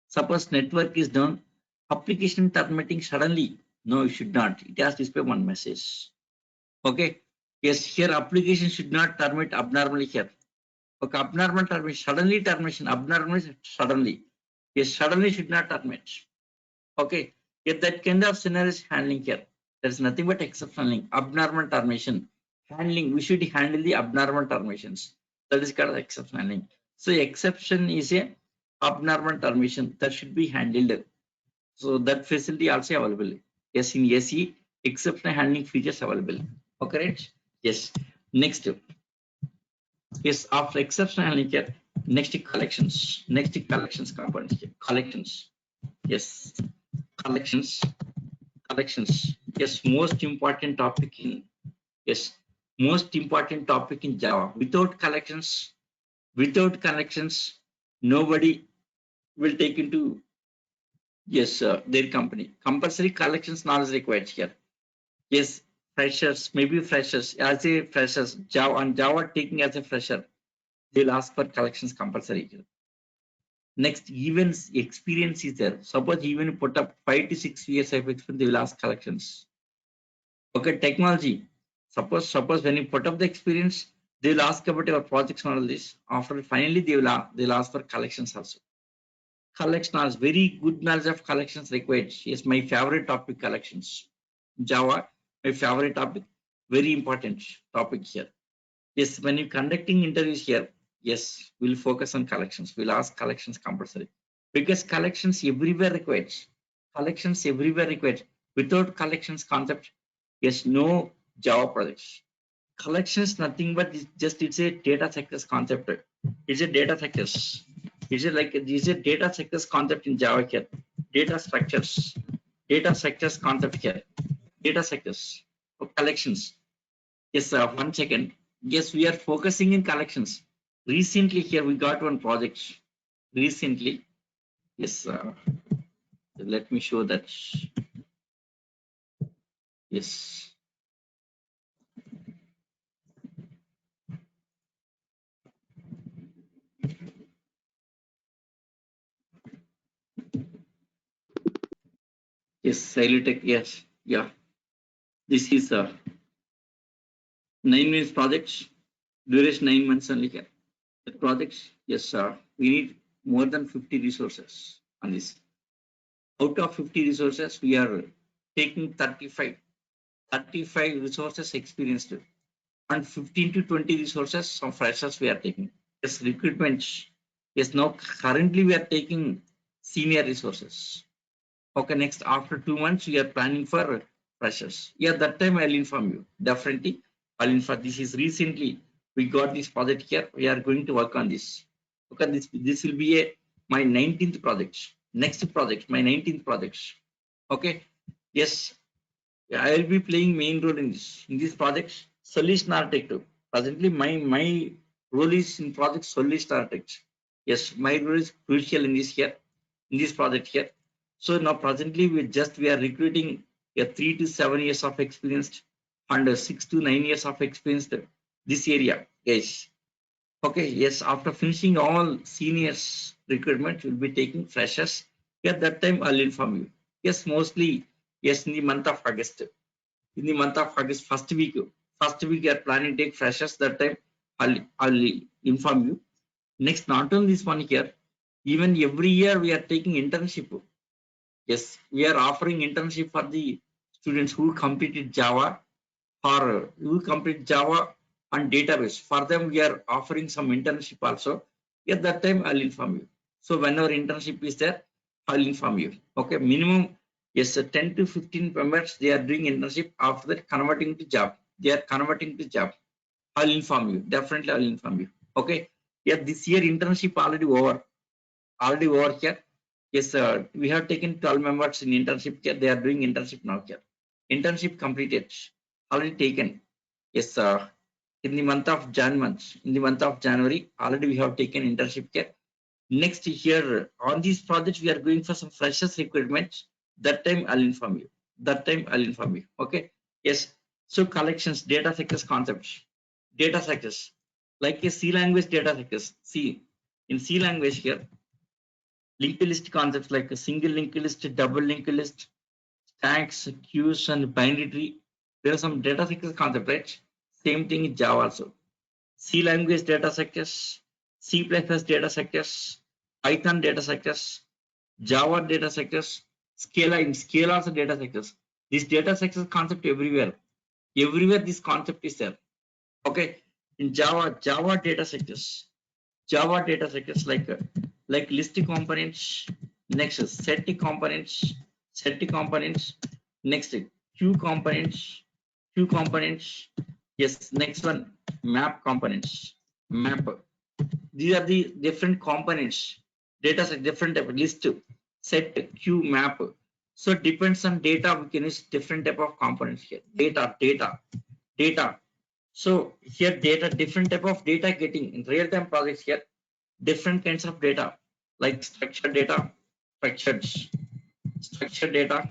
Suppose network is down. Application terminating suddenly. No, you should not. It has to display one message. Okay. Yes, here application should not terminate abnormally here. Okay, abnormal termination, suddenly termination, abnormal suddenly. Yes, suddenly should not terminate. Okay, if that kind of scenario is handling here, there is nothing but exception handling, abnormal termination. Handling, we should handle the abnormal terminations. That is called exception handling. So exception is a abnormal termination that should be handled. So that facility also available. Yes, in SE, exception handling features available. Okay, right? Yes. Next. Yes, after exception handling here, next collections. Next collections components here. Collections. Yes. Collections. Collections. Yes, most important topic in most important topic in Java. Without collections, nobody will take into their company. Compulsory collections knowledge required here. Yes, freshers, maybe freshers, as a freshers, Java on Java taking as a fresher, they'll ask for collections compulsory. Next, even experience is there. Suppose even put up 5 to 6 years of experience, they will ask collections. Okay, technology. Suppose when you put up the experience, they will ask about your projects and all this. After finally they'll ask for collections also. Collections, very good knowledge of collections required. Yes, my favorite topic, collections. Java, my favorite topic, very important topic here. Yes, when you're conducting interviews here, yes, we'll focus on collections. We'll ask collections compulsory because collections everywhere required. Collections everywhere required. Without collections concept, yes, no Java projects. Collections nothing but just it's a data sectors concept. It's a data sectors. It's a data sectors concept in Java here. Data structures, data sectors concept here. Data sectors for collections. Yes, 1 second. Yes, we are focusing in collections. Recently here we got one project. Recently, yes. Let me show that. Yes. Yes, Silitech. Yes. Yeah. This is a 9 months project. Duration 9 months only here. The projects. Yes, we need more than 50 resources on this. Out of 50 resources, we are taking 35 resources experienced and 15 to 20 resources from freshers we are taking. Yes, recruitment. Yes, now currently we are taking senior resources. Okay, next after 2 months we are planning for freshers. Yeah, that time I'll inform you. Definitely, I'll inform. This is recently we got this project here. We are going to work on this. Okay, this will be my 19th project. Next project, my 19th project. Okay, yes, yeah, I will be playing main role in this project. Solution architect. Presently, my role is in project solution architect. Yes, my role is crucial in this here, in this project here. So now presently we are recruiting a 3 to 7 years of experience and 6 to 9 years of experience this area. Yes. Okay. Yes. After finishing all seniors recruitment, we'll be taking freshers. At that time, I'll inform you. Yes, mostly yes in the month of August. In the month of August, first week, we are planning to take freshers. That time, I'll inform you. Next, not only this one here, even every year we are taking internship. Yes, we are offering internship for the students who completed Java or who complete Java and database. For them, we are offering some internship also. At that time, I'll inform you. So whenever internship is there, I'll inform you. Okay, minimum, yes, 10 to 15 members, they are doing internship. After that, converting to job. They are converting to job. I'll inform you. Definitely, I'll inform you. Okay. Yeah, this year internship already over. Already over here. Yes, we have taken 12 members in internship here. They are doing internship now here. Internship completed. Already taken. Yes, in the month of in the month of January, already we have taken internship here. Next year, on these projects, we are going for some freshers requirements. That time I'll inform you. That time I'll inform you. Okay. Yes. So collections, data sectors concepts, data sectors, like a C language data sectors. See, in C language here, linked list concepts like a single linked list, double linked list, stacks, queues, and binary tree. There are some data sectors concept, right? Same thing in Java also. C language data sectors, C++ data sectors, Python data sectors, Java data sectors, Scala in Scala also data sectors. This data sectors concept everywhere. Everywhere this concept is there. Okay. In Java data sectors. Java data sectors like list components, next set components, next queue components. Yes, next one map components, map. These are the different components. Data set different type list, set, queue, map. So it depends on data. We can use different type of components here. Data. So here data, different type of data getting in real time projects here different kinds of data like structured structured data,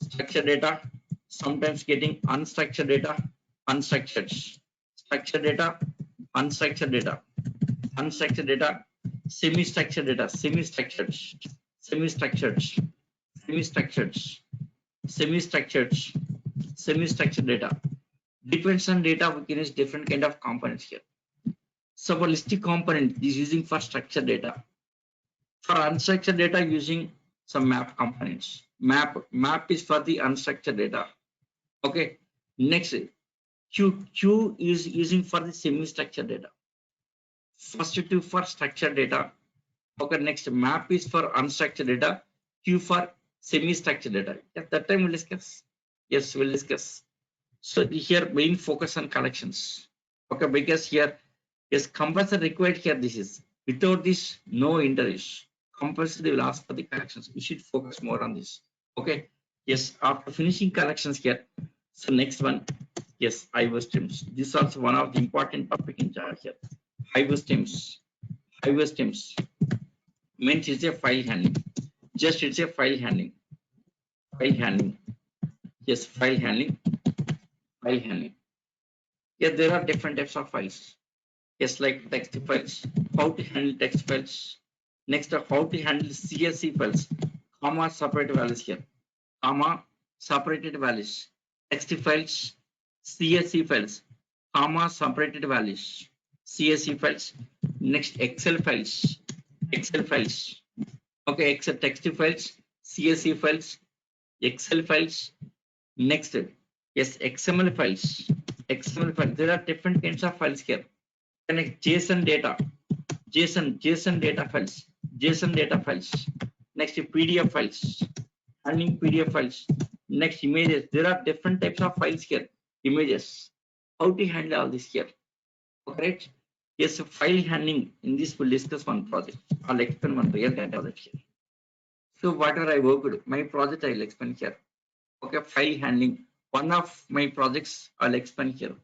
structured data, sometimes getting unstructured, structured data, unstructured data, unstructured data, semi-structured data, semi-structured, semi-structured, semi-structured, semi-structured data. Depends on data, we can use different kind of components here. So for listing component is using for structured data. For unstructured data using some map components. Map is for the unstructured data. Okay. Next, Q is using for the semi-structured data. First two for structured data. Okay. Next, map is for unstructured data. Q for semi-structured data. At that time we'll discuss. Yes, we'll discuss. So here main focus on collections. Okay, because here is compulsory required here. This is without this no interest. Compulsory will ask for the collections. We should focus more on this. Okay. Yes, after finishing collections here. So next one, yes, IO streams. This is also one of the important topic in Java here. IO streams. IO streams means it's a file handling. Just it's a file handling. File handling. Yes, file handling. File handling. Yeah, there are different types of files. Yes, like text files. How to handle text files. Next, how to handle CSV files. Comma separated values here. Comma separated values. Text files. CSV files. Comma separated values. CSV files. Next, Excel files. Excel files. Okay, Excel text files. CSV files. Excel files. Next, yes, XML files. XML files. There are different kinds of files here. Connect JSON data. JSON data files. JSON data files. Next, PDF files. Handling PDF files. Next, images. There are different types of files here. Images. How to handle all this here? Okay. Yes, file handling. In this, we'll discuss one project. I'll explain one real time project here. So, whatever I worked, my project I'll explain here. Okay, file handling. One of my projects I'll explain here.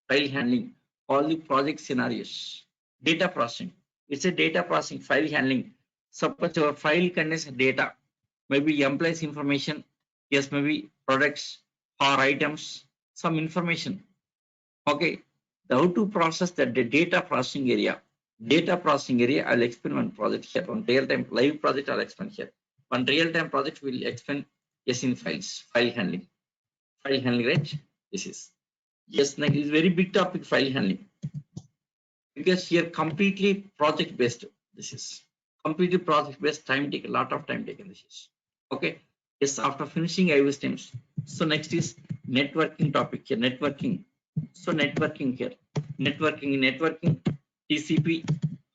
File handling. All the project scenarios. Data processing. It's a data processing, file handling. Suppose your file contains data, maybe employees information, yes, maybe products or items, some information. Okay, how to process that the data processing area. Data processing area, I'll explain one project here. One real-time live project I'll explain here. One real-time project will explain, yes, in files, file handling. File handling, right? This is. Yes, next is very big topic, file handling. Because here completely project based. This is completely project based, time take a lot of time taken. This is okay. Yes, after finishing IO streams. So next is networking topic here. Networking. So networking here. Networking, TCP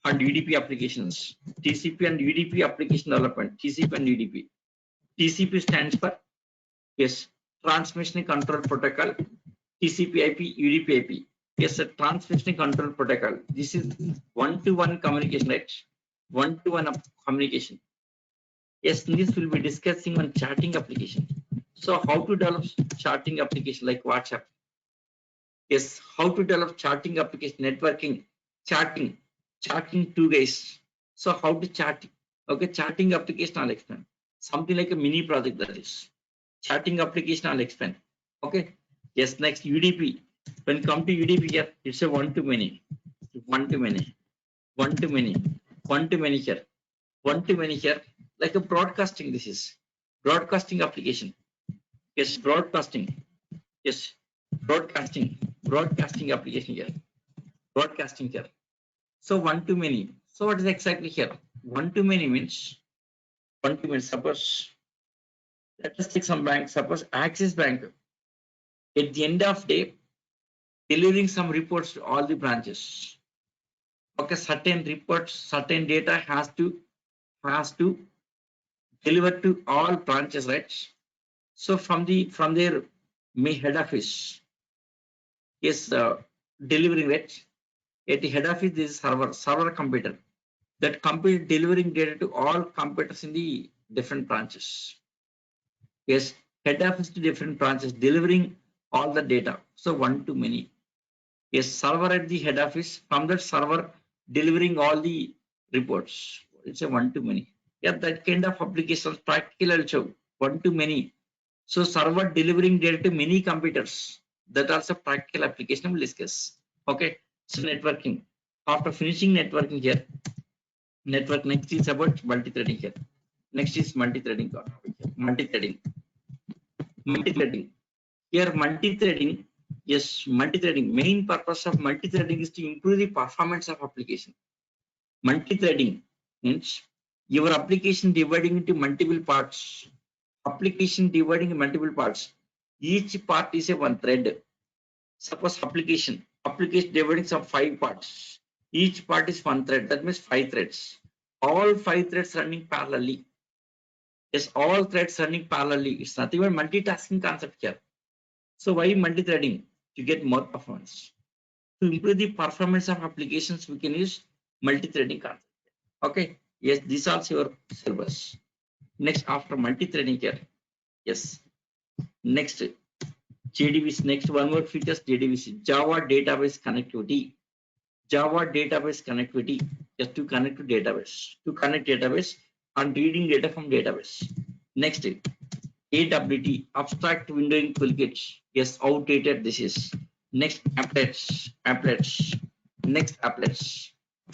and UDP applications. TCP and UDP application development. TCP and UDP. TCP stands for, yes, transmission control protocol. TCP/IP, UDP/IP. Yes, a transmission control protocol. This is one-to-one communication, right? One-to-one communication. Yes, this will be discussing on chatting application. So how to develop chatting application like WhatsApp? Yes, how to develop chatting application, networking, chatting two guys. So how to chat? Okay, chatting application I'll explain. Something like a mini project, that is. Chatting application I'll explain. Okay. Yes, next UDP. When come to UDP here, it's a one-to-many here, one-to-many here, like a broadcasting. This is broadcasting application. Yes, broadcasting. Yes, broadcasting application here, broadcasting here. So one-to-many. So what is exactly here? One-to-many means one-to-many. Suppose let us take some bank. Suppose Axis Bank. At the end of day, delivering some reports to all the branches. Okay, certain reports, certain data has to deliver to all branches, right? So from their head office, yes, delivering, right? At the head office, this is server computer. That computer delivering data to all computers in the different branches. Yes, head office to different branches, delivering all the data. So one-to-many. A server at the head office, from that server delivering all the reports. It's a one-to-many. Yeah, that kind of applications practical also one-to-many. So server delivering data to many computers. That also practical application we'll discuss. Okay. So networking. After finishing networking here, network next is about multi-threading here. Next is multi-threading. Multi-threading. Here multi-threading. Yes, multi-threading. Main purpose of multi-threading is to improve the performance of application. Multi-threading means Your application dividing into multiple parts. Application dividing into multiple parts. Each part is a one thread. Suppose application dividing some 5 parts. Each part is one thread. That means 5 threads. All 5 threads running parallelly. Yes, all threads running parallelly. It's nothing but multitasking concept here. So why multi-threading? To get more performance. To improve the performance of applications, we can use multi-threading concept. Okay. Yes, this is also your syllabus. Next, after multi-threading here. Yes. Next, JDBC. Next, one more features JDBC. Java database connectivity. Java database connectivity. Just to connect to database. To connect database and reading data from database. Next, AWT, abstract windowing toolkit. Yes, outdated this is. Next, applets. Next, applets.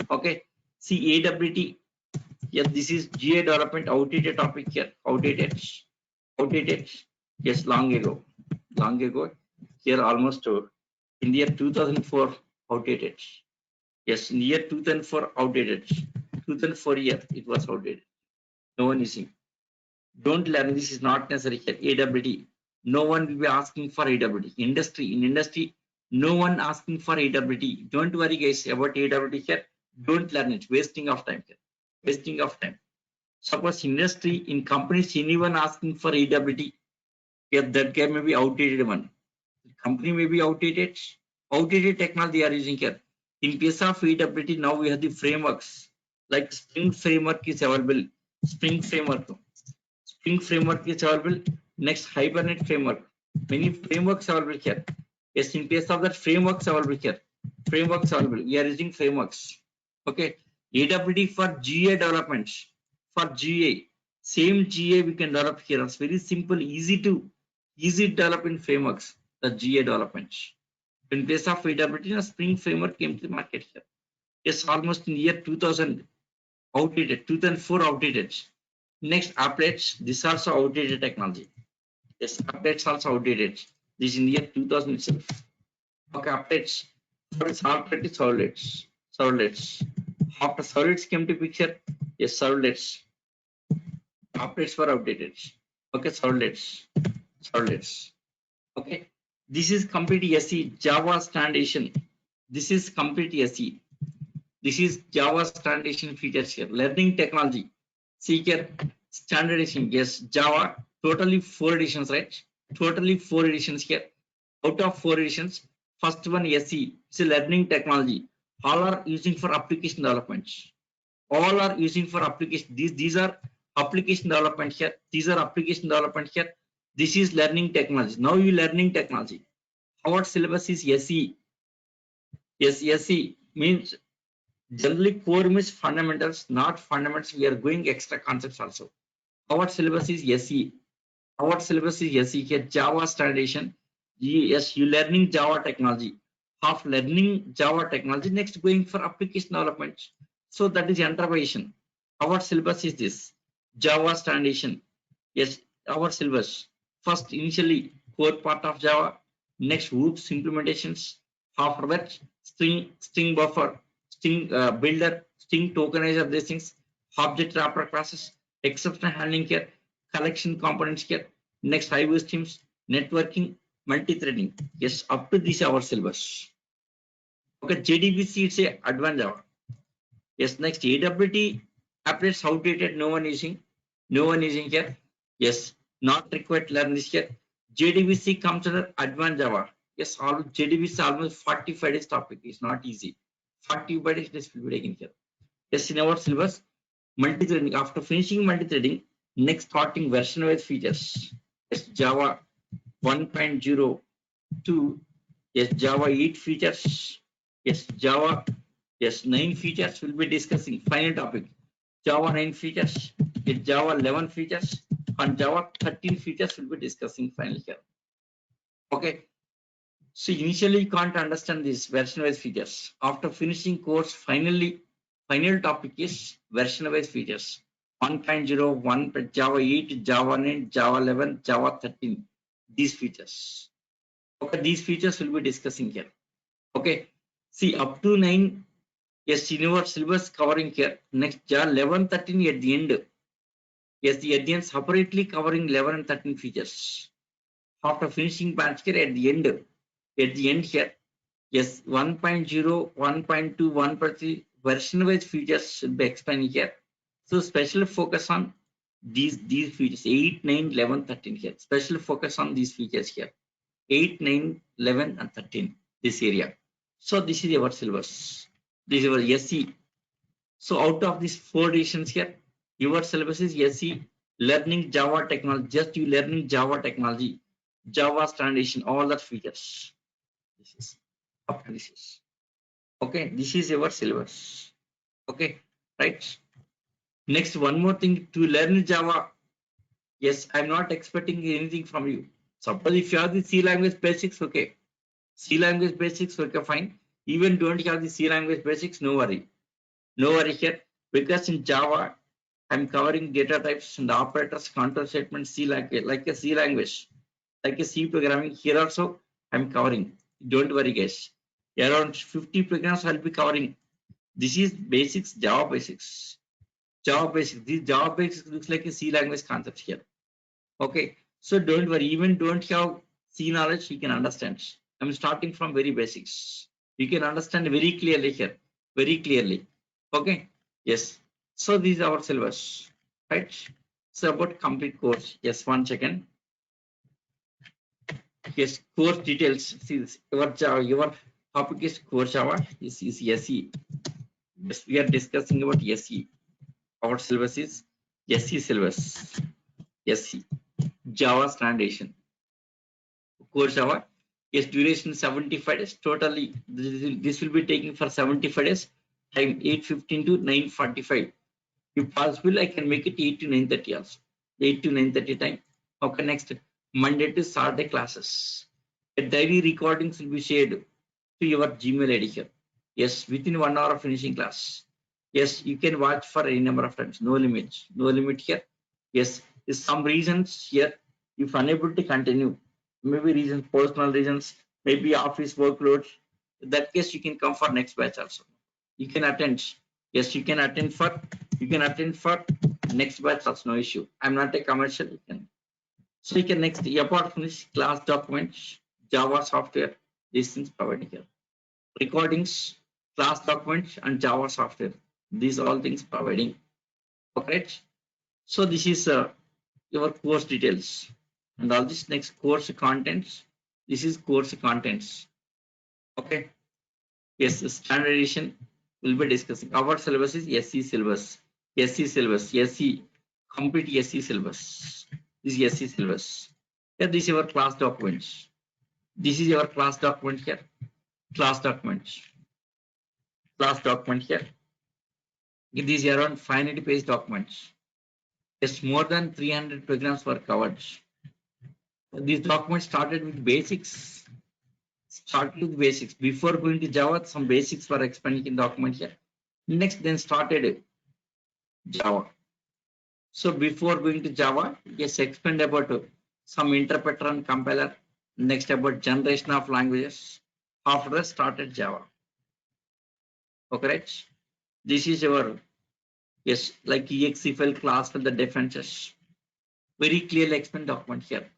Okay. See, AWT. Yes, this is GA development, outdated topic here. Outdated. Yes, long ago. Here almost in the year 2004, outdated. Yes, in the year 2004, outdated. 2004 year, it was outdated. No one is using. Don't learn. This is not necessary here. AWT. No one will be asking for AWT. In industry, no one asking for AWT. Don't worry, guys, about AWT here. Don't learn it. Wasting of time here. Wasting of time. Suppose industry, in companies, anyone asking for AWT, yeah, that may be outdated one. The company may be outdated. Outdated technology they are using here. In case of AWT, now we have the frameworks. Like Spring framework is available. Spring framework is available. Next, Hibernate framework. Many frameworks are available here. Yes, in case of that, frameworks are available here. Frameworks are available. We are using frameworks. Okay. AWT for GA development. For GA, same GA we can develop here. It's very simple, easy to develop in frameworks. The GA development. In place of AWT, a Spring framework came to the market here. Yes, almost in the year 2000, outdated. 2004 outdated. Next, applets. This also outdated technology. Yes, applets also outdated. This in the year 2000 itself. Okay, applets. After servlets. After servlets came to picture, yes, servlets. Applets were outdated. Okay, servlets. Okay, this is complete SE Java standardization. This is complete SE. This is Java standardization features here. Learning technology. See here, standardization. Yes, Java. Totally 4 editions, right? Totally 4 editions here. Out of 4 editions, first one SE. It's a learning technology. All are using for application development. All are using for application. These are application development here. These are application development here. This is learning technology. Now you learning technology. Our syllabus is SE. Yes, SE means generally core means fundamentals, not fundamentals. We are going extra concepts also. Our syllabus is SE. Our syllabus is SE here. Java standardization. Yes, you learning Java technology. Half learning Java technology. Next going for application development. So that is interpretation. Our syllabus is this. Java standardization. Yes, our syllabus. First, initially, core part of Java. Next, hoops implementations. After that, string buffer, string builder, string tokenizer, these things. Object wrapper classes, exception handling here, collection components here. Next, IO streams, networking, multi-threading. Yes, up to this our syllabus. Okay, JDBC it's a advanced Java. Yes, next AWT applets outdated. No one using here. Yes, not required to learn this here. JDBC comes under advanced Java. Yes, all JDBC almost 45 days topic. It's not easy. 45 days this will be taken here. Yes, in our syllabus, multi-threading. After finishing multi-threading, next starting version-wise features. Yes, Java 1.02. Yes, Java 8 features. Yes, Java. Yes, 9 features will be discussing. Final topic. Java 9 features. Yes, Java 11 features. And Java 13 features will be discussing finally here. Okay. So initially you can't understand these version-wise features. After finishing course, final topic is version-wise features. 1.01, Java 8, Java 9, Java 11, Java 13. These features. Okay, these features will be discussing here. Okay. See, up to 9 Yes, in your syllabus covering here. Next, 11, 13 at the end. Yes, the at the end separately covering 11 and 13 features. After finishing batch here at the end here, yes, 1.0, 1.2, 1.3 version-wise features should be explained here. So special focus on these features 8, 9, 11, 13 here. Special focus on these features here. 8, 9, 11, and 13. This area. So this is our syllabus. This is our SE. So out of these 4 editions here, your syllabus is SE, learning Java technology, just you learning Java technology, Java standardization, all that features. This is apprentices. Okay, this is your syllabus. Okay, right. Next, one more thing to learn Java. Yes, I'm not expecting anything from you. Suppose if you have the C language basics, okay. C language basics, okay, fine. Even don't have the C language basics, no worry. No worry here, because in Java, I'm covering data types and operators, control statements, C language, like a C language, like a C programming. Here also, I'm covering. Don't worry, guys. Around 50 programs I'll be covering. This is basics, Java basics. Java basics. This Java basics looks like a C language concept here. Okay. So don't worry. Even don't have C knowledge, you can understand. I'm starting from very basics. You can understand very clearly here. Very clearly. Okay. Yes. So these are our syllabus. Right. So about complete course. Yes, one second. Yes, course details. See this. Your topic is core Java. This is SE. Yes, we are discussing about SE. Our syllabus is SE syllabus. SE. Java standardization. Core Java. Yes, duration 75 days. Totally, this will be taking for 75 days. Time 8:15 to 9:45. If possible, I can make it 8 to 9:30 also. 8 to 9:30 time. Okay, next. Monday to Saturday classes. The daily recordings will be shared to your Gmail ID here. Yes, within 1 hour of finishing class. Yes, you can watch for any number of times. No limit. No limit here. Yes, there's some reasons here. If unable to continue, maybe reasons, personal reasons, maybe office workloads. In that case, you can come for next batch also. You can attend. Yes, you can attend for next batch. That's no issue. I'm not a commercial. You can. So you can next apart from this class documents, Java software, these things provided here. Recordings, class documents, and Java software. These all things providing. Okay. So this is your course details and all this next course contents. This is course contents. Okay. Yes, standard edition will be discussing. Our syllabus is SE syllabus. SE syllabus. SE complete SE syllabus. This is SE syllabus. Here, this is your class documents. This is your class document here. Class documents. Class document here. These are around 500-page documents. Yes, more than 300 programs were covered. These documents started with basics. Started with basics. Before going to Java, some basics were explained in document here. Next, then started Java. So before going to Java, yes, explained about some interpreter and compiler. Next, about generation of languages. After that, started Java. Okay, right? This is your, yes, like EXE class for the defenses. Very clearly explained document here.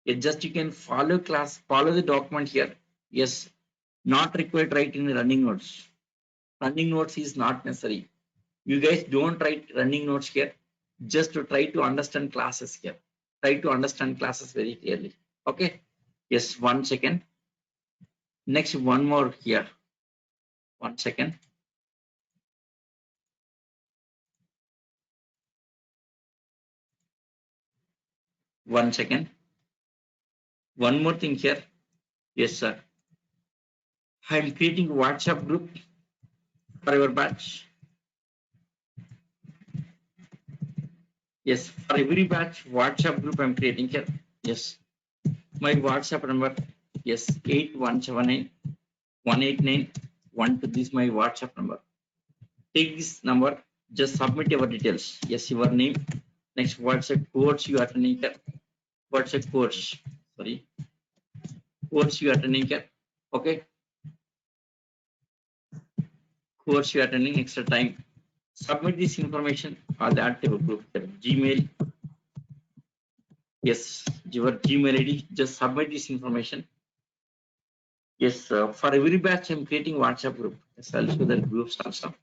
It just you can follow the document here. Yes, not required write in running notes. Running notes is not necessary. You guys don't write running notes here. Just to try to understand classes here. Try to understand classes very clearly. Okay. Yes, 1 second. Next, one more here. 1 second. One second. One more thing here. Yes, sir. I'm creating WhatsApp group for your batch. Yes, for every batch, WhatsApp group I'm creating here. Yes, my WhatsApp number. Yes, 8179 This is my WhatsApp number. Take this number. Just submit your details. Yes, your name. Next, WhatsApp course you are attending here. WhatsApp course. Sorry, course you are attending here. Okay. course you are attending extra time. Submit this information on the active group. Gmail. Yes, your Gmail ID. Just submit this information. Yes, for every batch, I'm creating WhatsApp group. Yes, I'll show that groups also.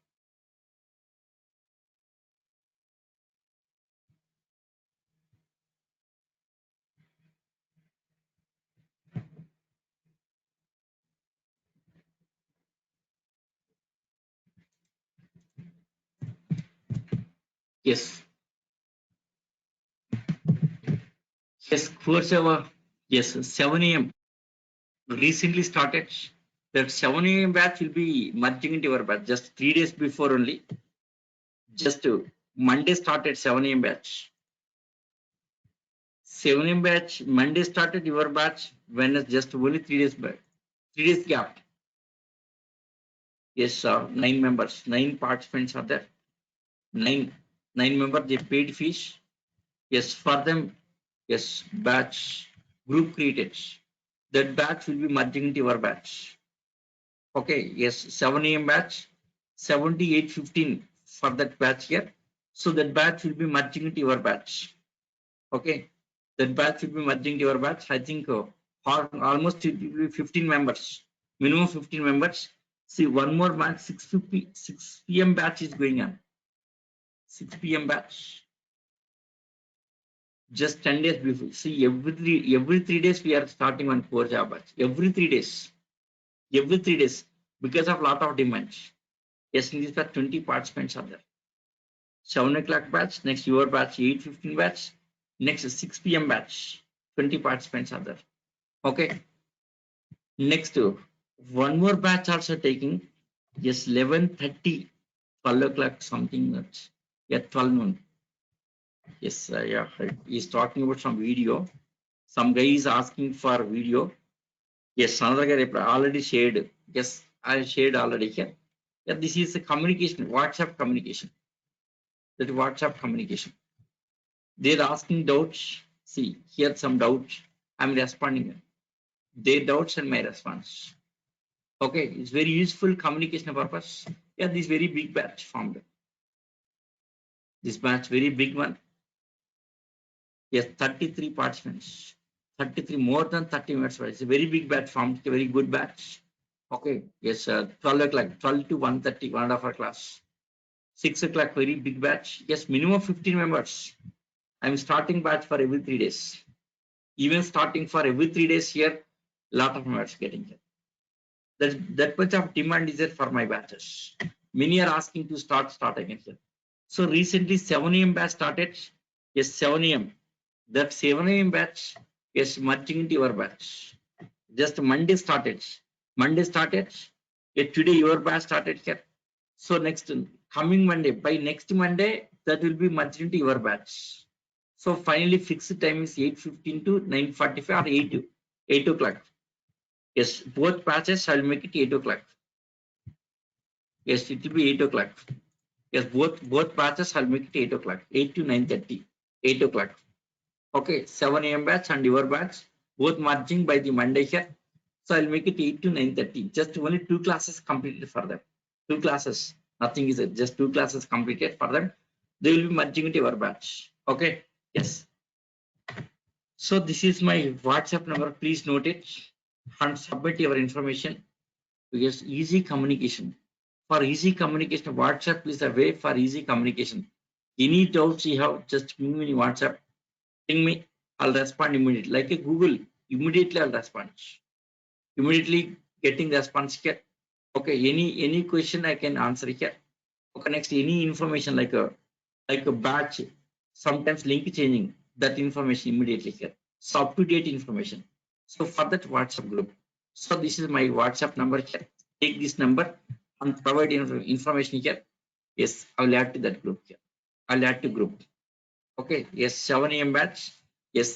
Yes, yes, course yes, 7 a.m. recently started. That 7 a.m. batch will be merging into your batch just 3 days before only. Just Monday started 7 a.m. batch. 7 a.m. batch, Monday started your batch, when it's just only 3 days back. 3 days gap. Yes, 9 members, 9 participants are there. Nine members, they paid fees. Yes, for them, yes, batch group created. That batch will be merging into your batch. Okay, yes, 7 a.m. batch, 78:15 for that batch here. So that batch will be merging into your batch. Okay, that batch will be merging to your batch. I think almost it will be 15 members, minimum 15 members. See, one more batch, 6 p.m. batch is going on. 6 p.m. batch. Just 10 days before. See, every 3 days we are starting on core Java batch. Every 3 days. Every 3 days. Because of lot of demand. Yes, in this batch, 20 participants are there. 7 o'clock batch, next your batch, 8:15 batch, next 6 p.m. batch, 20 participants are there. Okay. Next, one more batch also taking. Yes, 11:30, 12 o'clock, something that's, yeah, 12 noon. Yes, yeah, he's talking about some video. Some guy is asking for video. Yes, another guy already shared. Yes, I shared already here. Yeah, this is a communication, WhatsApp communication. That WhatsApp communication. They're asking doubts. See, here some doubts. I'm responding. Their doubts and my response. Okay, it's very useful communication purpose. Yeah, this very big batch formed. This batch, very big one. Yes, 33 participants. 33, more than 30 minutes. It's a very big batch formed, a very good batch. Okay, yes, 12 o'clock, 12 to 1:30, 1.5 hour class. 6 o'clock, very big batch. Yes, minimum 15 members. I'm starting batch for every 3 days. Even starting for every 3 days here, lot of members getting here. That much of demand is there for my batches. Many are asking to start again here. So recently 7 a.m. batch started. Yes, 7 a.m. That 7 a.m. batch is merging into your batch. Just Monday started. Monday started. Yet today your batch started here. So next coming Monday, by next Monday, that will be merged into your batch. So finally fixed time is 8:15 to 9:45 or 8 o'clock. Yes, both batches I'll make it 8 o'clock. Yes, it will be 8 o'clock. Yes, both batches I'll make it 8 o'clock, 8 to 9:30, 8 o'clock. Okay, 7 a.m. batch and your batch, both merging by the Monday here. So I'll make it 8 to 9:30. Just only 2 classes completed for them. 2 classes, nothing is it, just 2 classes completed for them. They will be merging into your batch. Okay, yes. So this is my WhatsApp number. Please note it and submit your information. Because easy communication. For easy communication, WhatsApp is the way for easy communication. Any doubts you have, just ping me in WhatsApp. Ping me, I'll respond immediately. Like a Google, immediately I'll respond. Immediately getting the response here. Okay, any question I can answer here. Okay, next any information like a batch, sometimes link changing, that information immediately here. So up to date information. So for that WhatsApp group. So this is my WhatsApp number here. Take this number and provide information here. Yes, I will add to that group here. I'll add to group. Okay, yes, 7 a.m. batch. Yes,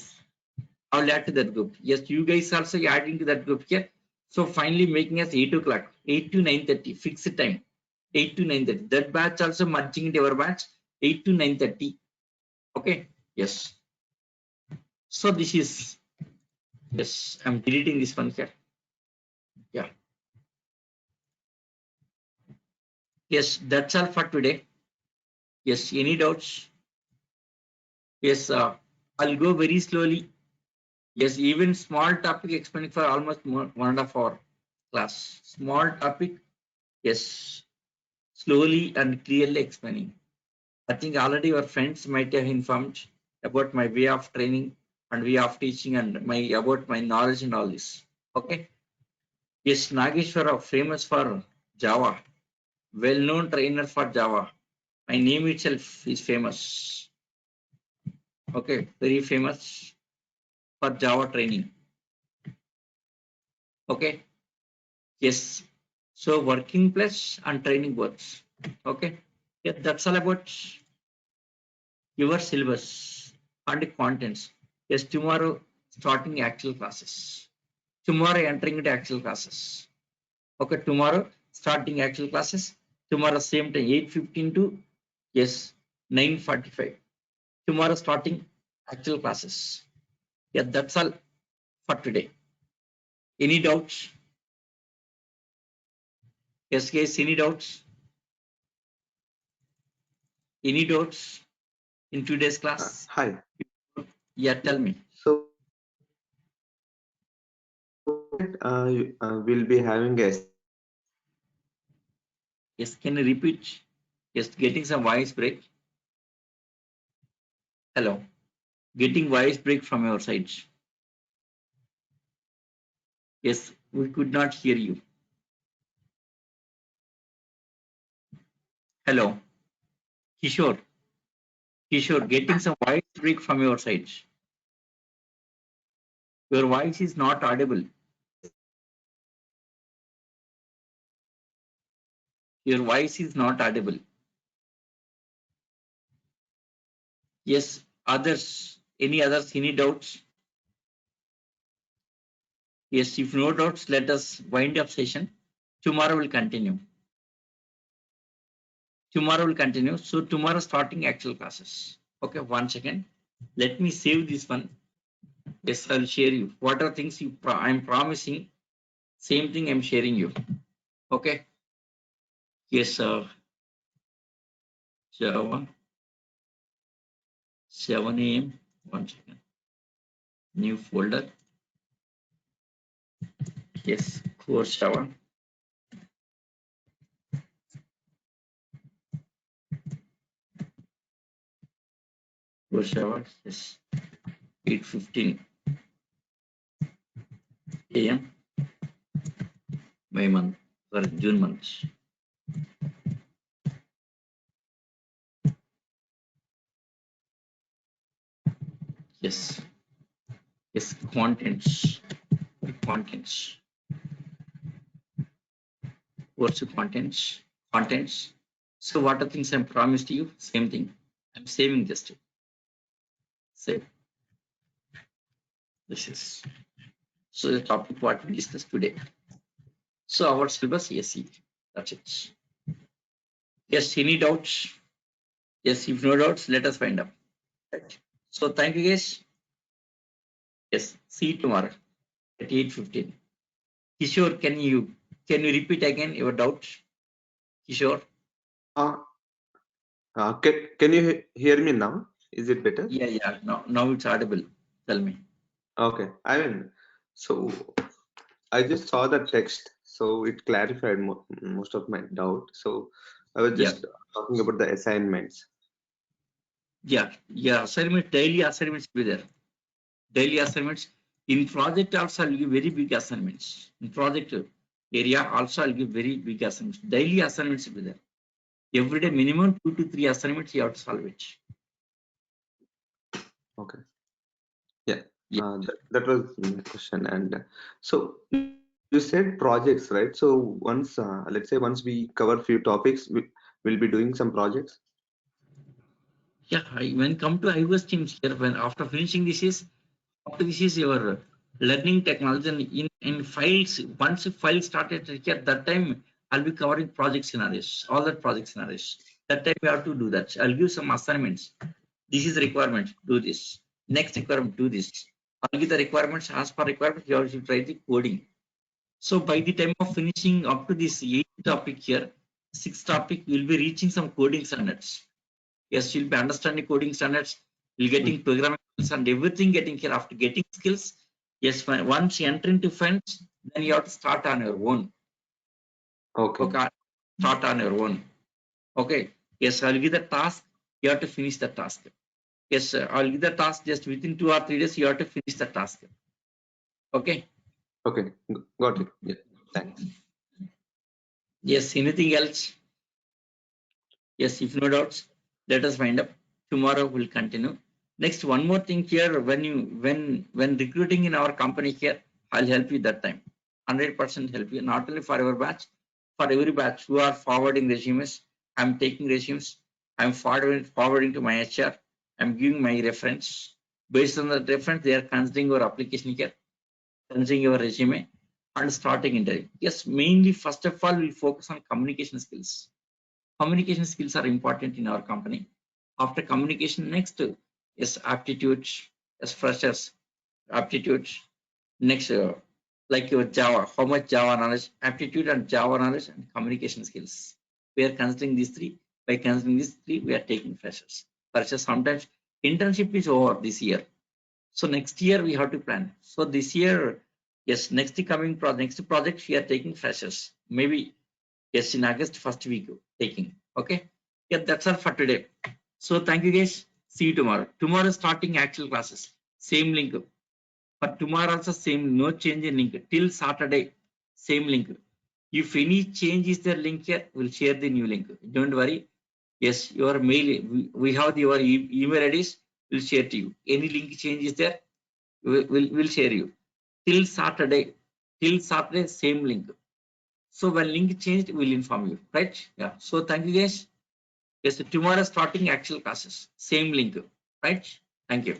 I'll add to that group. Yes, you guys also adding to that group here. So finally making us 8 o'clock, 8 to 9:30, fixed time. 8 to 9:30. That batch also merging into our batch, 8 to 9:30. Okay, yes. So this is, yes, I'm deleting this one here. Yeah. Yes, that's all for today. Yes, any doubts? Yes, I'll go very slowly. Yes, even small topic explaining for almost 1.5 hour class. Small topic, yes, slowly and clearly explaining. I think already your friends might have informed about my way of training and way of teaching and my about my knowledge and all this. Okay. Yes, Nageshwara, famous for Java, well-known trainer for Java. My name itself is famous. Okay, very famous for Java training. Okay. Yes. So working plus and training works. Okay. Yeah, that's all about your syllabus and the contents. Yes, tomorrow starting actual classes. Tomorrow entering into actual classes. Okay, tomorrow starting actual classes. Tomorrow same time 8:15 to yes 9:45. Tomorrow starting actual classes. Yeah, that's all for today. Any doubts? Yes, guys, any doubts? Any doubts in today's class? Hi. Yeah, tell me. So we'll be having a Yes, can you repeat? Yes, getting some voice break. Hello. Getting voice break from your side. Yes, we could not hear you. Hello. Kishore. Kishore, getting some voice break from your side. Your voice is not audible. Your voice is not audible. Yes, others. Any others? Any doubts? Yes, if no doubts, let us wind up session. Tomorrow will continue. Tomorrow will continue. So tomorrow starting actual classes. Okay, 1 second. Let me save this one. Yes, I'll share you. What are things I'm promising? Same thing I'm sharing you. Okay. Yes, Java 7 a.m. 1 second. New folder. Yes, course Java. Course Java. Yes, 8:15 a.m. May month. Sorry, June month. Yes. Yes, contents. Contents. What's the contents? Contents. So what are things I promised you? Same thing. I'm saving just save. This is so the topic what we discussed today. So our syllabus, yes, that's it. Yes, any doubts? Yes, if no doubts, let us find out. Right. So thank you guys. Yes, see you tomorrow at 8:15. Kishore, can you repeat again your doubt? Kishore? uh, can you hear me now? Is it better? Yeah, yeah. Now it's audible. Tell me. Okay. I mean, so I just saw the text, so it clarified most of my doubt. So I was Yeah, just talking about the assignments. yeah, yeah. Assignment, daily assignments will be there. Daily assignments. In project also I'll give very big assignments. In project area also I'll give very big assignments. Daily assignments will be there. Every day minimum 2 to 3 assignments you have to solve it. Okay. Yeah. Yeah, That was my question. And so you said projects, right? So once, let's say once we cover few topics, we'll be doing some projects. yeah. When come to iOS teams here, when after this is your learning technology and in files. Once the file started here, that time I'll be covering project scenarios, all that project scenarios. That time we have to do that. I'll give some assignments. This is the requirement, do this. Next requirement, do this. I'll give the requirements, as per requirement, you have to try the coding. So by the time of finishing up to this 8th topic here, Sixth topic, we'll be reaching some coding standards. Yes, you'll be understanding coding standards, you'll getting programming skills and everything getting here. After getting skills, yes, once you enter into French, then you have to start on your own. Okay. Okay, start on your own. Okay, yes, I'll give the task, you have to finish the task. Yes, I'll give the task just within 2 or 3 days, you have to finish the task. Okay. Okay, got it. Yeah, thanks. Yes, anything else? Yes, if no doubts, let us wind up. Tomorrow we'll continue. Next, one more thing here, when recruiting in our company here, I'll help you that time. 100% help you, not only for our batch, for every batch who are forwarding resumes. I'm taking resumes, I'm forwarding to my HR, I'm giving my reference. Based on the reference, they are considering your application here, considering your resume, and starting interview. Yes, mainly first of all, we'll focus on communication skills. Communication skills are important in our company. After communication, next is aptitudes, as freshers, aptitudes. Next, like your Java, how much Java knowledge, aptitude and Java knowledge and communication skills. We are considering these three. By considering these three, we are taking freshers. Freshers sometimes internship is over this year. So next year we have to plan. So this year, yes, next project we are taking freshers. Maybe yes, in August first week taking. Okay. Yeah, that's all for today. So thank you guys. See you tomorrow. Tomorrow starting actual classes. Same link. But tomorrow also same, no change in link. Till Saturday, same link. If any change is there link here, we'll share the new link. Don't worry. Yes, your mail, we have your email IDs, we'll share to you. Any link change is there, we'll share you. Till Saturday, same link. So when link changed, we'll inform you, right? Yeah. So thank you guys. Yes, tomorrow starting actual classes, same link, right? Thank you.